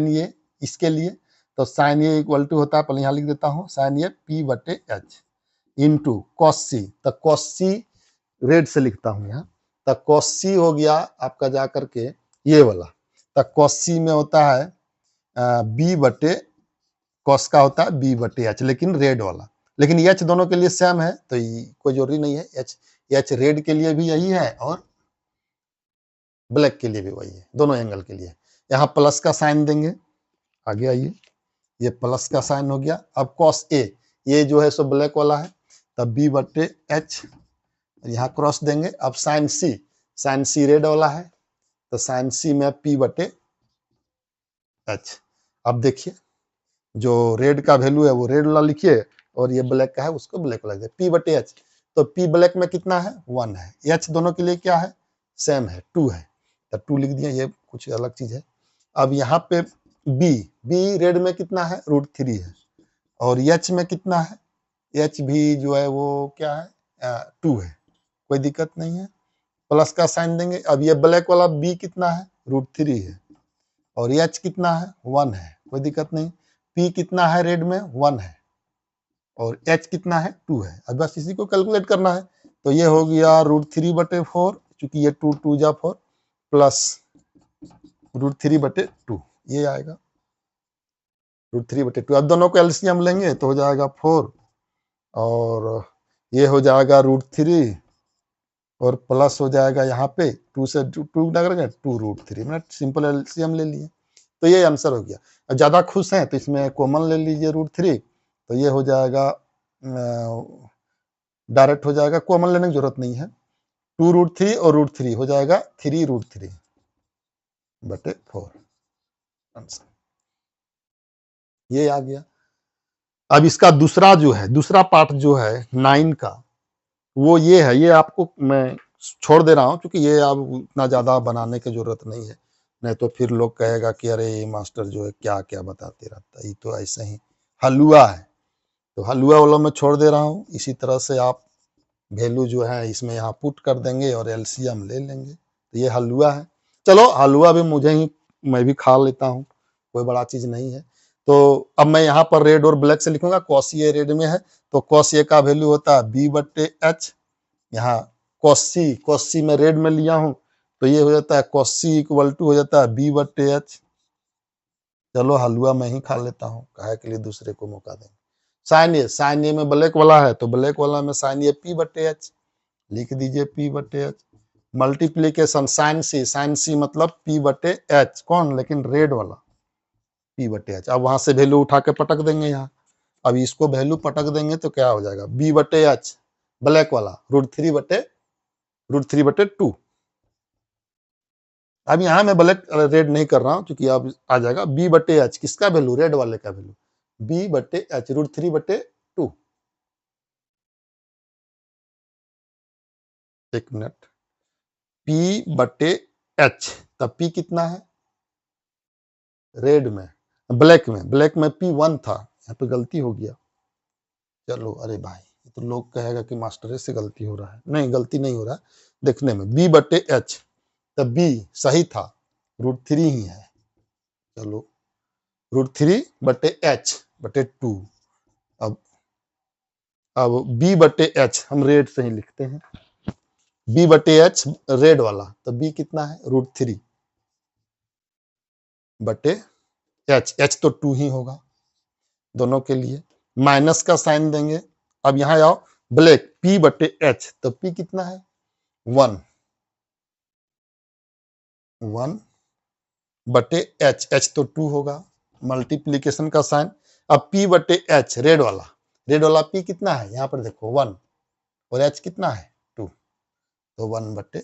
ये इसके लिए, तो साइन ये इक्वल टू होता है, पहले यहाँ लिख देता हूँ, साइन ये पी बटे एच इंटू कॉस सी। तो कॉस सी रेड से लिखता हूँ यहाँ, तो कॉस सी हो गया आपका जा करके ये वाला, तो कॉस सी में होता है बी बटे, कॉस का होता है बी बटे एच, लेकिन रेड वाला, लेकिन एच दोनों के लिए सेम है तो कोई जरूरी नहीं है। एच रेड के लिए भी यही है और ब्लैक के लिए भी वही है, दोनों एंगल के लिए। यहाँ प्लस का साइन देंगे, आगे आइए, ये प्लस का साइन हो गया। अब कॉस ए, ये जो है सो ब्लैक वाला है, तब बी बटे एच, यहाँ क्रॉस देंगे। अब साइन सी रेड वाला है, तो साइन सी में पी बटे एच। अब देखिए जो रेड का वैल्यू है वो रेड वाला लिखिए, और ये ब्लैक का है उसको ब्लैक वाला लिखिए, पी बटे एच। तो पी ब्लैक में कितना है 1 है, एच दोनों के लिए क्या है सेम है 2 है, तो 2 लिख दिया, ये कुछ अलग चीज है। अब यहाँ पे बी रेड में कितना है √3 है, और एच में कितना है, एच भी जो है वो क्या है 2 है, कोई दिक्कत नहीं है। प्लस का साइन देंगे। अब ये ब्लैक वाला बी कितना है √3 है, और एच कितना है 1 है, कोई दिक्कत नहीं। पी कितना है रेड में 1 है, और एच कितना है 2 है। अब बस इसी को कैलकुलेट करना है। तो ये हो गया √3 बटे 4, चूंकि ये 2 2 जा 4, प्लस √3 बटे 2, ये आएगा √3 बटे 2। अब दोनों को एलसीएम लेंगे तो हो जाएगा 4, और ये हो जाएगा √3, और प्लस हो जाएगा यहाँ पे 2 से 2 लगेगा 2√3, मैंने सिंपल एलसीएम ले लिए, तो ये आंसर हो गया। अब ज्यादा खुश हैं तो इसमें कॉमन ले लीजिए √3, तो ये हो जाएगा डायरेक्ट हो जाएगा, कॉमन लेने की जरूरत नहीं है। 2√3 और √3 हो जाएगा 3√3 बटे 4 आंसर, ये आ गया। अब इसका दूसरा जो है, दूसरा पार्ट जो है 9 का, वो ये है, ये आपको मैं छोड़ दे रहा हूं क्योंकि ये अब इतना ज्यादा बनाने की जरूरत नहीं है, नहीं तो फिर लोग कहेगा कि अरे ये मास्टर जो है क्या क्या बताते रहता है, ये तो ऐसे ही हलुआ है। तो हलुआ वाला मैं छोड़ दे रहा हूँ। इसी तरह से आप वैल्यू जो है इसमें यहाँ पुट कर देंगे और एलसीएम ले लेंगे, तो ये हलुआ है। चलो हलुआ भी मुझे ही, मैं भी खा लेता हूँ, कोई बड़ा चीज नहीं है। तो अब मैं यहाँ पर रेड और ब्लैक से लिखूंगा, कॉस ए रेड में है तो कॉस ए का वैल्यू होता है बी बटे एच, यहाँ कॉस सी में रेड में लिया हूं तो ये हो जाता है कॉस सी इक्वल टू हो जाता है बी बटे एच। चलो हलवा मैं ही खा लेता हूँ, काहे के लिए दूसरे को मौका देंगे। साइन ए में ब्लैक वाला है तो ब्लैक वाला में साइन ए पी बटे एच लिख दीजिए, पी बटे एच। मल्टीप्लीकेशन साइन सी मतलब पी बटे एच, कौन लेकिन रेड वाला पी बटे एच। अब वहां से वैल्यू उठा के पटक देंगे यहाँ, अब इसको वैल्यू पटक देंगे तो क्या हो जाएगा, बी बटे एच ब्लैक वाला √3/2। अब यहाँ मैं ब्लैक रेड नहीं कर रहा हूँ क्योंकि अब आ जाएगा बी बटे एच, किसका वैल्यू, रेड वाले का वैल्यू, बी बटे एच √3/2। एक मिनट, पी बटे एच, तब पी कितना है रेड में, ब्लैक में P1 था, यहाँ पे गलती हो गया। चलो अरे भाई, तो लोग कहेगा कि मास्टर से गलती हो रहा है, नहीं गलती नहीं हो रहा है देखने में, B बटे एच, तब B सही था, √3 ही है। चलो √3/h/2। अब B बटे एच हम रेड से ही लिखते हैं, B बटे एच रेड वाला, तो B कितना है √3/h, h तो 2 ही होगा दोनों के लिए, माइनस का साइन देंगे। अब यहां आओ, ब्लैक P बटे एच, तो P कितना है 1 बटे एच, एच तो 2 होगा, मल्टीप्लीकेशन का साइन। अब P बटे एच रेड वाला P कितना है, यहां पर देखो 1 और H कितना है 2, तो 1/2।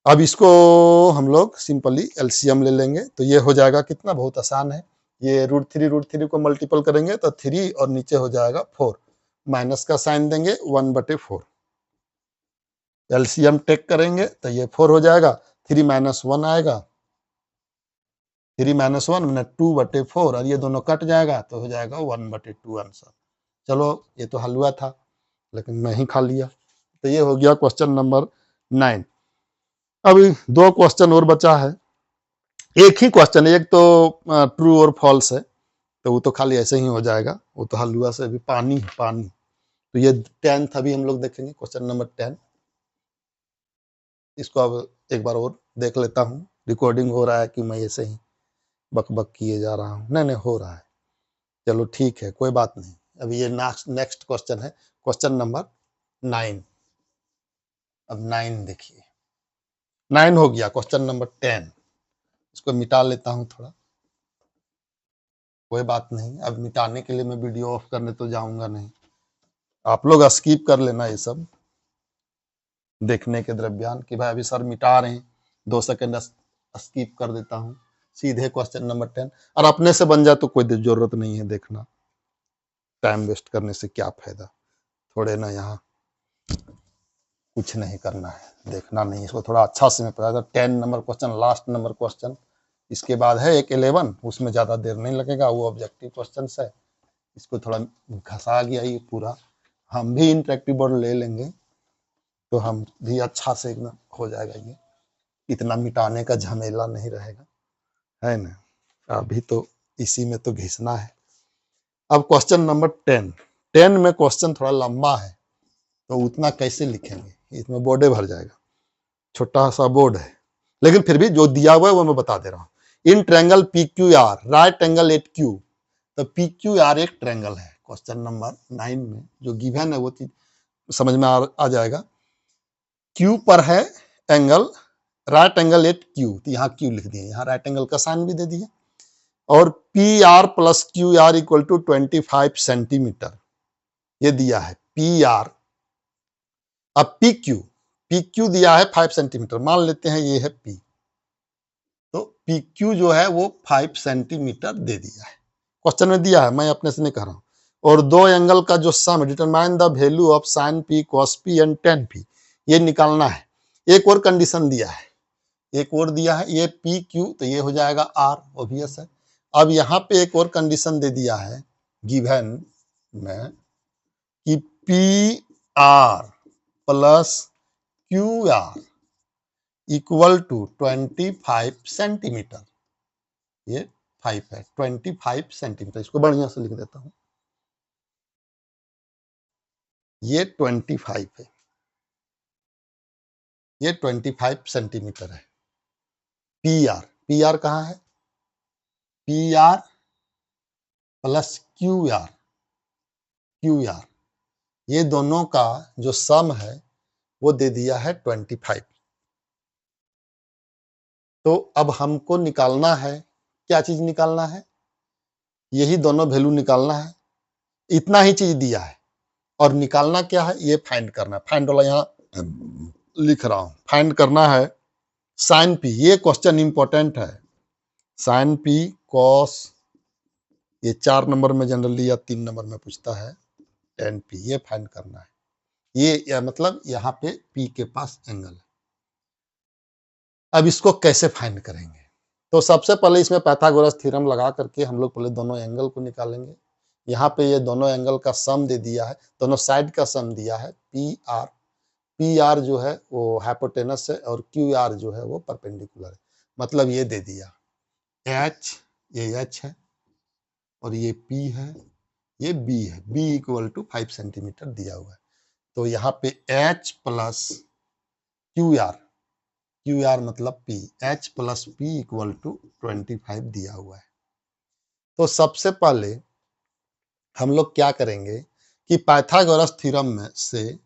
अब इसको हम लोग सिंपली एलसीएम ले लेंगे, तो ये हो जाएगा कितना, बहुत आसान है, ये √3 को मल्टीपल करेंगे तो 3 और नीचे हो जाएगा 4, माइनस का साइन देंगे 1/4, एलसीएम टेक करेंगे तो ये 4 हो जाएगा, 3 - 1 आएगा, 3 - 1 मैंने 2/4, और ये दोनों कट जाएगा तो हो जाएगा 1/2 आंसर। चलो ये तो हलवा था लेकिन मैं ही खा लिया। तो ये हो गया क्वेश्चन नंबर 9। अभी 2 क्वेश्चन और बचा है, एक ही क्वेश्चन, एक तो ट्रू और फॉल्स है, तो वो तो खाली ऐसे ही हो जाएगा, वो तो हलवा से भी पानी पानी। तो ये 10th अभी हम लोग देखेंगे, क्वेश्चन नंबर 10। इसको अब एक बार और देख लेता हूँ, रिकॉर्डिंग हो रहा है कि मैं ऐसे ही बक बक किए जा रहा हूँ, नहीं हो रहा है, चलो ठीक है कोई बात नहीं। अभी ये नेक्स्ट क्वेश्चन है, क्वेश्चन नंबर 9। अब 9 देखिए, 9 हो गया, क्वेश्चन नंबर 10, इसको मिटा लेता हूँ थोड़ा, कोई बात नहीं, अब मिटाने के लिए मैं वीडियो ऑफ करने तो जाऊंगा नहीं, आप लोग स्किप कर लेना ये सब देखने के दरमियान कि भाई अभी सर मिटा रहे हैं, 2 सेकंड स्किप कर देता हूँ, सीधे क्वेश्चन नंबर 10, और अपने से बन जाए तो कोई जरूरत नहीं है देखना, टाइम वेस्ट करने से क्या फायदा, थोड़े ना यहाँ कुछ नहीं करना है, देखना नहीं, इसको थोड़ा अच्छा से मैं पता था। 10 number question, last number question, इसके बाद है एक 11, उसमें ज़्यादा देर नहीं लगेगा, वो ऑब्जेक्टिव क्वेश्चन है, इसको थोड़ा घसा गया ये पूरा, हम भी इंटरेक्टिव बोर्ड ले लेंगे तो हम भी अच्छा से एकदम हो जाएगा, ये इतना मिटाने का झमेला नहीं रहेगा, है ना। अभी तो इसी में तो घिसना है। अब क्वेश्चन नंबर 10, 10 में क्वेश्चन थोड़ा लंबा है तो उतना कैसे लिखेंगे, इसमें बोर्डे भर जाएगा, छोटा सा बोर्ड है, लेकिन फिर भी जो दिया हुआ है वो मैं बता दे रहा हूँ। In triangle PQR right angle at Q, तो PQR एक ट्रायंगल है, क्वेश्चन नंबर 9 में जो गिवन है वो चीज समझ में आ जाएगा। Q पर है angle, right angle at Q, तो यहाँ Q लिख दिए, यहाँ राइट एंगल का साइन भी दे दिया, और PR + QR = 25 सेंटीमीटर, ये दिया है PR। अब PQ दिया है 5 सेंटीमीटर, मान लेते हैं ये है P, तो PQ जो है वो 5 सेंटीमीटर दे दिया है, क्वेश्चन में दिया है, मैं अपने से नहीं कह रहा हूँ। और 2 एंगल का जो sum, determine the value of sin P cos P and tan P, ये निकालना है। एक और कंडीशन दिया है, एक और दिया है, ये PQ तो ये हो जाएगा R, ऑब्वियस है। अब यहाँ पे एक और कंडीशन दे दिया है गिवन में कि PR + QR = 25 सेंटीमीटर, ये 5 है, 25 सेंटीमीटर, इसको बढ़िया से लिख देता हूं, ये 25 है, ये 25 सेंटीमीटर है। PR कहाँ है, PR + QR, ये दोनों का जो सम है वो दे दिया है 25। तो अब हमको निकालना है, क्या चीज निकालना है? यही दोनों वैल्यू निकालना है। इतना ही चीज दिया है और निकालना क्या है, ये फाइंड करना है। फाइंड वाला यहाँ लिख रहा हूं, फाइंड करना है साइन पी। ये क्वेश्चन इंपॉर्टेंट है। साइन पी कॉस, ये 4 नंबर में जनरली या 3 नंबर में पूछता है, टेन पी, ये फाइंड करना है। ये या मतलब यहाँ पे पी के पास एंगल है। अब इसको कैसे फाइंड करेंगे? तो सबसे पहले इसमें पाइथागोरस थ्योरम लगा करके हम लोग पहले दोनों एंगल को निकालेंगे। यहाँ पे ये दोनों एंगल का सम दे दिया है, दोनों साइड का सम दिया है पी आर। पी आर जो है वो हाइपोटेनस है और क्यू आर जो है वो परपेंडिकुलर है। मतलब ये दे दिया एच, ये एच है और ये पी है, ये बी है। बी इक्वल टू 5 सेंटीमीटर दिया हुआ है। तो यहाँ पे H plus Q R, Q R मतलब P, H plus P equal to 25 दिया हुआ है। तो सबसे पहले हम लोग क्या करेंगे कि पाइथागोरस थ्योरम में से,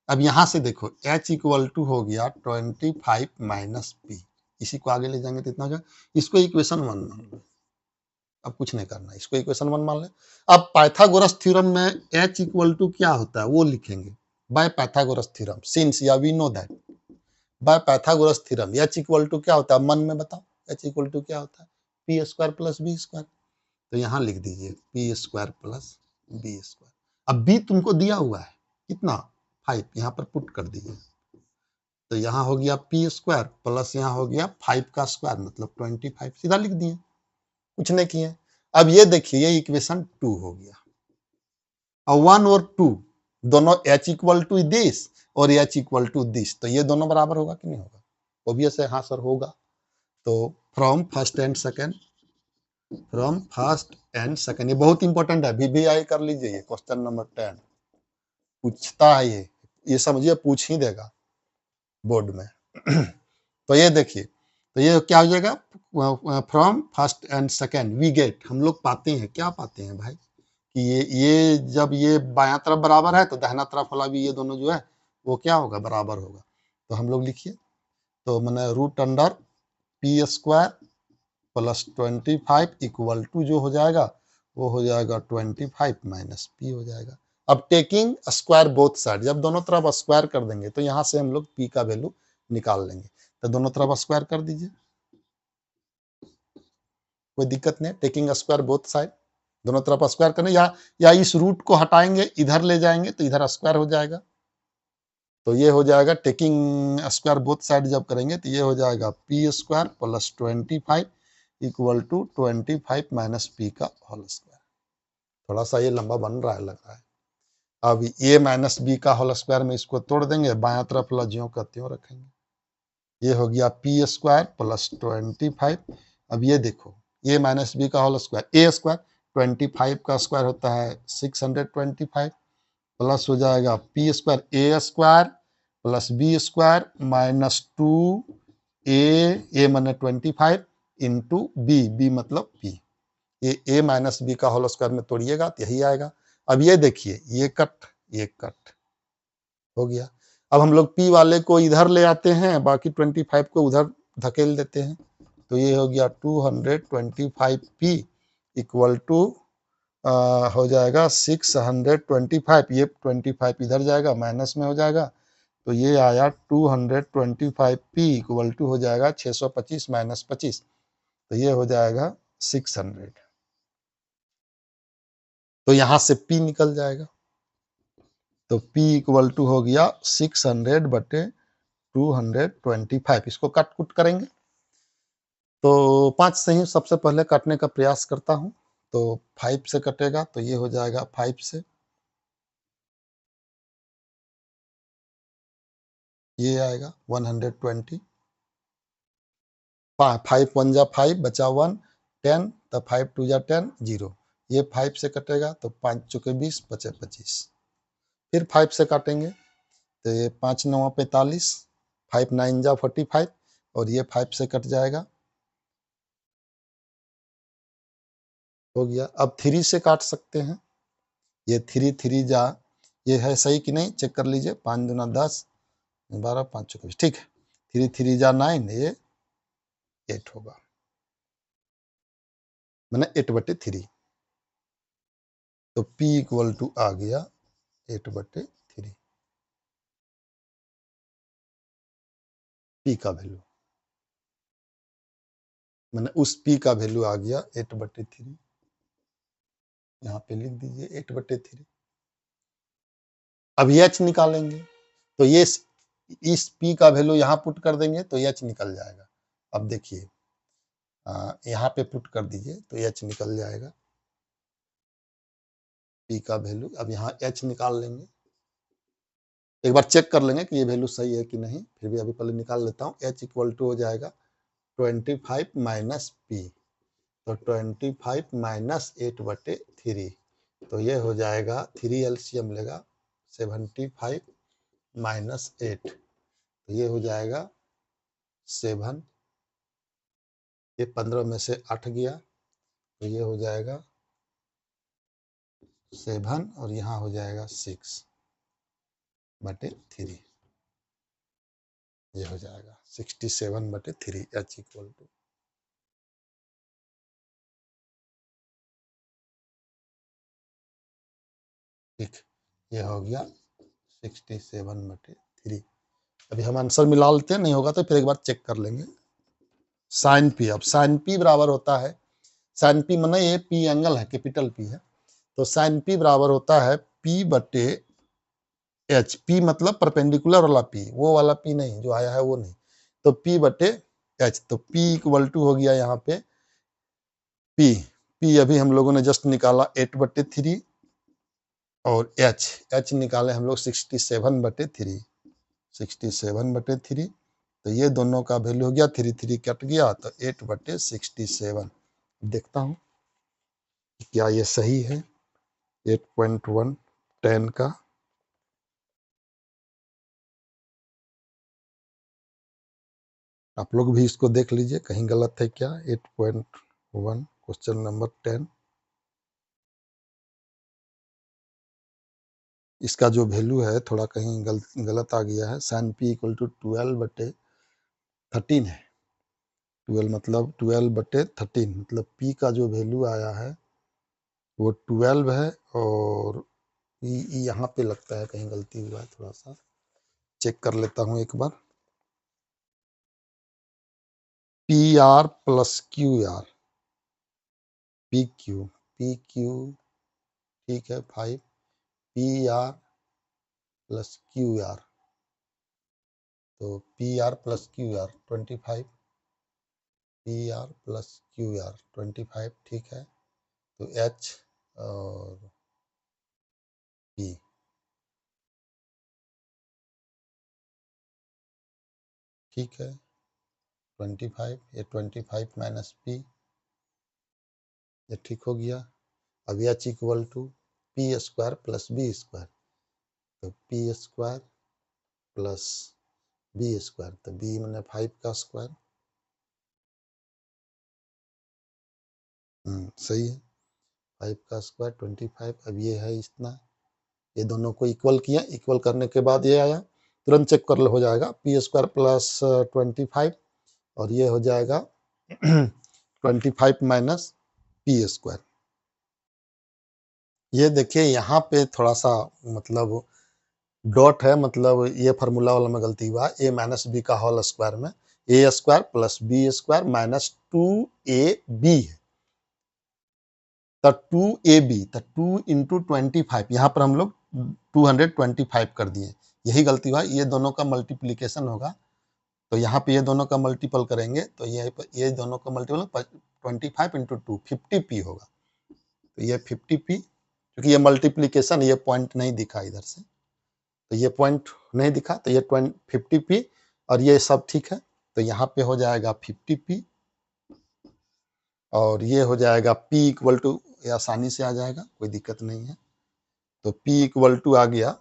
अब यहां से देखो h इक्वल टू हो गया 25 माइनस पी, इसी को आगे ले जाएंगे तो इतना हो जाएगा। इसको इक्वेशन 1 मान लो, अब कुछ नहीं करना, इसको इक्वेशन 1 मान ले। अब पाइथागोरस थ्योरम में h इक्वल टू क्या होता है वो लिखेंगे, बाय पाइथागोरस थ्योरम, सिंस या we know that by Pythagoras theorem h equal to क्या होता है, मन में बताओ, h इक्वल टू क्या होता है, p square plus B square. तो यहाँ लिख दीजिए p square plus B square. अब बी तुमको दिया हुआ है कितना, 5, यहाँ पर पुट कर दीजिए। तो यहाँ हो गया पी स्क्वायर प्लस यहाँ हो गया 5 का स्क्वायर मतलब 25, सीधा लिख दिए, कुछ नहीं किए। अब ये देखिए ये इक्वेशन 2 हो गया। और 1 और 2 दोनों h इक्वल टू दिस और h इक्वल टू दिस, तो ये दोनों बराबर होगा कि नहीं होगा? ऑब्वियस है, हाँ सर होगा। तो from first and second, from first and second, ये बहुत इंपॉर्टेंट है, वीवीआई कर लीजिए, ये क्वेश्चन नंबर 10 पूछता है। ये समझिए पूछ ही देगा बोर्ड में। तो ये देखिए, तो ये क्या हो जाएगा, from first and second we get, हम लोग पाते हैं, क्या पाते हैं भाई कि ये जब ये बायां तरफ बराबर है तो दाहिना तरफ वाला भी ये दोनों जो है वो क्या होगा, बराबर होगा। तो हम लोग लिखिए, तो मैंने root under P square plus 25 equal to जो हो जाएगा वो हो जाएगा 25 माइनस पी हो जाएगा। अब टेकिंग स्क्वायर बोथ साइड, जब दोनों तरफ स्क्वायर कर देंगे तो यहाँ से हम लोग पी का वैल्यू निकाल लेंगे। तो दोनों तरफ स्क्वायर कर दीजिए, कोई दिक्कत नहीं, टेकिंग स्क्वायर बोथ साइड, दोनों तरफ स्क्वायर करने, या इस रूट को हटाएंगे इधर ले जाएंगे तो इधर स्क्वायर हो जाएगा। तो ये हो जाएगा टेकिंग स्क्वायर बोथ साइड जब करेंगे तो ये हो जाएगा P square plus 25 equal to 25 minus p का होल स्क्वायर। थोड़ा सा ये लंबा बन रहा है लग रहा है। अब ए माइनस बी का होल स्क्वायर में इसको तोड़ देंगे, बायां तरफ वाला ज्यों का त्यों रखेंगे। ये हो गया पी स्क्वायर प्लस 25। अब ये देखो ए माइनस बी का होल स्क्वायर, ए स्क्वायर 25 का स्क्वायर होता है 625 प्लस हो जाएगा P square A square plus B square minus 2 A माने 25 इंटू बी, बी मतलब पी। ये ए माइनस बी का होल स्क्वायर में तोड़िएगा तो यही आएगा। अब ये देखिए ये कट हो गया। अब हम लोग पी वाले को इधर ले आते हैं, बाकी 25 को उधर धकेल देते हैं। तो ये हो गया 225 पी इक्वल टू हो जाएगा 625, ये 25 इधर जाएगा माइनस में हो जाएगा। तो ये आया 225 पी इक्वल टू हो जाएगा 625 माइनस 25, तो ये हो जाएगा 600। तो यहां से P निकल जाएगा। तो P इक्वल टू हो गया 600 बटे 225। इसको कट कुट करेंगे तो 5 से ही सबसे पहले काटने का प्रयास करता हूं। तो 5 से कटेगा तो ये हो जाएगा 5 से, ये आएगा 120। 5 1 जा 5 बचा 1 10, तो 5 2 जा 10 0। ये 5 से कटेगा तो 5 चुके 20 बचे 25। फिर 5 से काटेंगे तो ये 5 9 45, 5 9 जा 45 और ये 5 से कट जाएगा, हो गया। अब 3 से काट सकते हैं, ये 3 3 जा, ये है सही कि नहीं चेक कर लीजिए, 5 दूना 10 12 5 चौके 20, ठीक है। 3 3 जा 9, ये 8 होगा, मैंने 8/3। तो P इक्वल टू आ गया 8/3, P का वैल्यू, मैंने उस P का वैल्यू आ गया 8/3, यहाँ पे लिख दीजिए 8/3। अब H निकालेंगे, तो ये इस P का वैल्यू यहाँ पुट कर देंगे तो H निकल जाएगा। अब देखिए यहाँ पे पुट कर दीजिए तो H निकल जाएगा, P का वैल्यू। अब यहाँ H निकाल लेंगे, एक बार चेक कर लेंगे कि ये वैल्यू सही है कि नहीं, फिर भी अभी पहले निकाल लेता हूँ। H इक्वल टू हो जाएगा 25 माइनस P, तो 25 माइनस 8/3, तो ये हो जाएगा 3 एलसीएम लेगा 75 माइनस 8, तो ये हो जाएगा 7, ये 15 में से 8 गया, तो ये हो जाएगा 7 और यहाँ हो जाएगा 6/3, ये हो जाएगा 67/3 H इक्वल टू। ठीक, ये हो गया 67/3। अभी हम आंसर मिला लेते हैं, नहीं होगा तो फिर एक बार चेक कर लेंगे। साइन पी, अब साइन पी बराबर होता है, साइन पी माने ये पी एंगल है, कैपिटल पी है, तो साइन पी बराबर होता है P/H। पी मतलब परपेंडिकुलर वाला पी, वो वाला पी नहीं जो आया है वो नहीं, तो P/H। तो P इक्वल टू हो गया यहाँ पे P अभी हम लोगों ने जस्ट निकाला 8/3, और H निकाले हम लोग 67/3, 67/3, तो ये दोनों का वैल्यू हो गया, 3 3 कट गया, तो 8/67। देखता हूँ क्या ये सही है। 8.1 10 का, आप लोग भी इसको देख लीजिए कहीं गलत है क्या। 8.1 क्वेश्चन नंबर 10, इसका जो वैल्यू है थोड़ा कहीं गलत आ गया है। साइन पी इक्वल टू 12/13 है, 12 मतलब 12/13, मतलब पी का जो वैल्यू आया है वो 12 है, और यहाँ पे लगता है कहीं गलती हुआ है, थोड़ा सा चेक कर लेता हूँ एक बार। PR प्लस QR, PQ ठीक है 5, PR प्लस QR, तो PR plus QR 25, PR plus QR 25, ठीक है। तो H और P, ठीक है 25, ये 25 माइनस P, ये ठीक हो गया। अब H equal to P² plus B², तो P² प्लस B², तो B मैंने 5 का स्क्वायर, सही है 5 का स्क्वायर 25। अब ये है इतना, ये दोनों को इक्वल किया, इक्वल करने के बाद ये आया, तुरंत चेक कर हो जाएगा। P² प्लस 25, और ये हो जाएगा 25 माइनस P²। ये देखिए यहाँ पे थोड़ा सा मतलब डॉट है, मतलब ये फार्मूला वाला में गलती हुआ, a माइनस बी का होल स्क्वायर में A² plus B² minus 2AB है, तो 2AB, तो 2 इंटू 25, यहाँ पर हम लोग 225 कर दिए, यही गलती हुआ। ये दोनों का मल्टीप्लीकेशन होगा, तो यहाँ पे ये दोनों का मल्टीपल करेंगे, तो ये दोनों का मल्टीपल 25 इंटू 2 50p होगा, तो ये 50p, क्योंकि ये मल्टीप्लीकेशन, ये पॉइंट नहीं दिखा इधर से, तो ये पॉइंट नहीं दिखा, तो ये 50p, और ये सब ठीक है, तो यहाँ पे हो जाएगा 50p, और ये हो जाएगा P इक्वल टू, ये आसानी से आ जाएगा, कोई दिक्कत नहीं है। तो P इक्वल टू आ गया,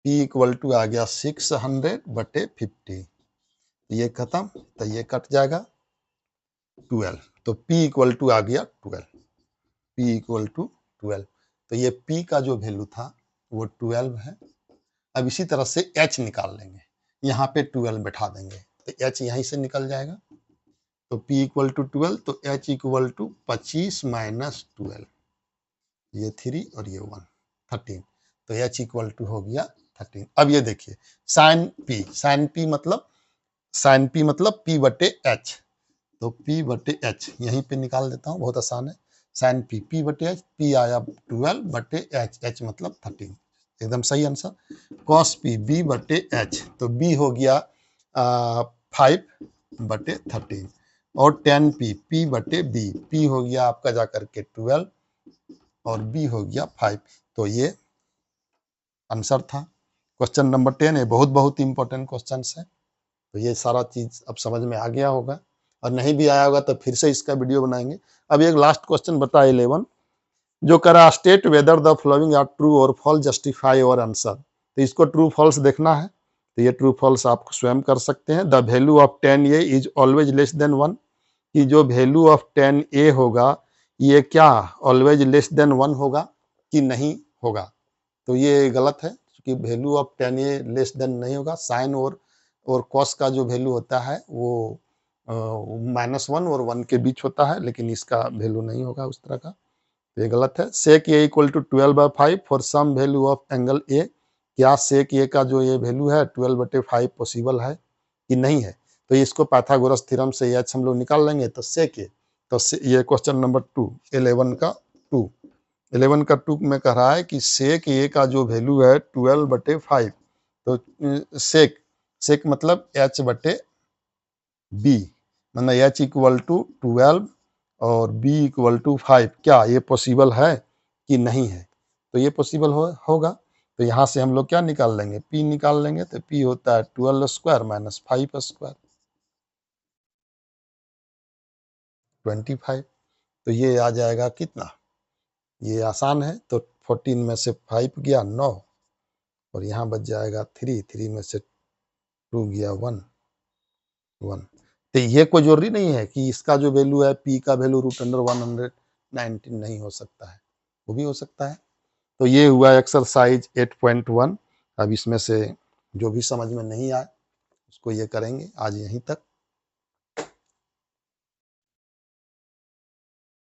P इक्वल टू आ गया 600/50, ये खत्म, तो ये कट जाएगा 12, तो P इक्वल टू आ गया 12, P इक्वल टू 12, तो ये P का जो वैल्यू था वो 12 है। अब इसी तरह से h निकाल लेंगे, यहाँ पे 12 बैठा देंगे तो h यहीं से निकल जाएगा। तो p इक्वल टू 12 तो h इक्वल टू 25 माइनस 12, ये 3 और ये 1 13, तो h इक्वल टू हो गया 13। अब ये देखिए साइन p मतलब p बटे h, तो p बटे h यहीं पे निकाल देता हूँ, बहुत आसान है। साइन p बटे h, p आया 12 बटे h मतलब 13, एकदम सही आंसर। कॉस p b बटे h, तो b हो गया 5 बटे 13 और tan p बटे b, p हो गया आपका जा करके 12 और b हो गया 5, तो ये आंसर था। क्वेश्चन नंबर 10 है, बहुत इंपॉर्टेंट क्वेश्चन है। तो ये सारा चीज अब समझ में आ गया होगा, और नहीं भी आया होगा तो फिर से इसका वीडियो बनाएंगे। अब एक लास्ट क्वेश्चन बता 11, जो करा state whether the following are true और फॉल्स, जस्टिफाई और आंसर। तो इसको ट्रू फॉल्स देखना है, तो ये ट्रू फॉल्स आप स्वयं कर सकते हैं। The value of 10a is always less than 1, कि जो वैल्यू ऑफ 10a होगा ये क्या ऑलवेज लेस देन 1 होगा कि नहीं होगा। तो ये गलत है, क्योंकि value of 10a less than नहीं होगा। साइन और कॉस का जो वैल्यू होता है वो -1 और 1 के बीच होता है, लेकिन इसका वैल्यू नहीं होगा उस तरह का, तो ये गलत है। Sec A equal to 12/5 for some value of angle A, क्या सेक ए का जो ये वैल्यू है 12/5 पॉसिबल है कि नहीं है। तो इसको पाइथागोरस थ्योरम से एच हम लोग निकाल लेंगे। तो सेक ए, तो ये क्वेश्चन नंबर 2 11 का 2 में कह रहा है कि सेक ए का जो वैल्यू है 12/5, तो सेक मतलब h बटे बी, मतलब h इक्वल टू 12 और b इक्वल टू 5, क्या ये पॉसिबल है कि नहीं है। तो ये पॉसिबल होगा, तो यहाँ से हम लोग क्या निकाल लेंगे, p निकाल लेंगे। तो p होता है 12 स्क्वायर माइनस 5 स्क्वायर 25, तो ये आ जाएगा कितना, ये आसान है। तो 14 में से 5 गया 9 और यहाँ बच जाएगा 3 में से 2 गया 1। तो ये कोई जरूरी नहीं है कि इसका जो वैल्यू है p का वैल्यू √119 नहीं हो सकता है, वो भी हो सकता है। तो ये हुआ एक्सरसाइज 8.1। अब इसमें से जो भी समझ में नहीं आए उसको ये करेंगे। आज यहीं तक।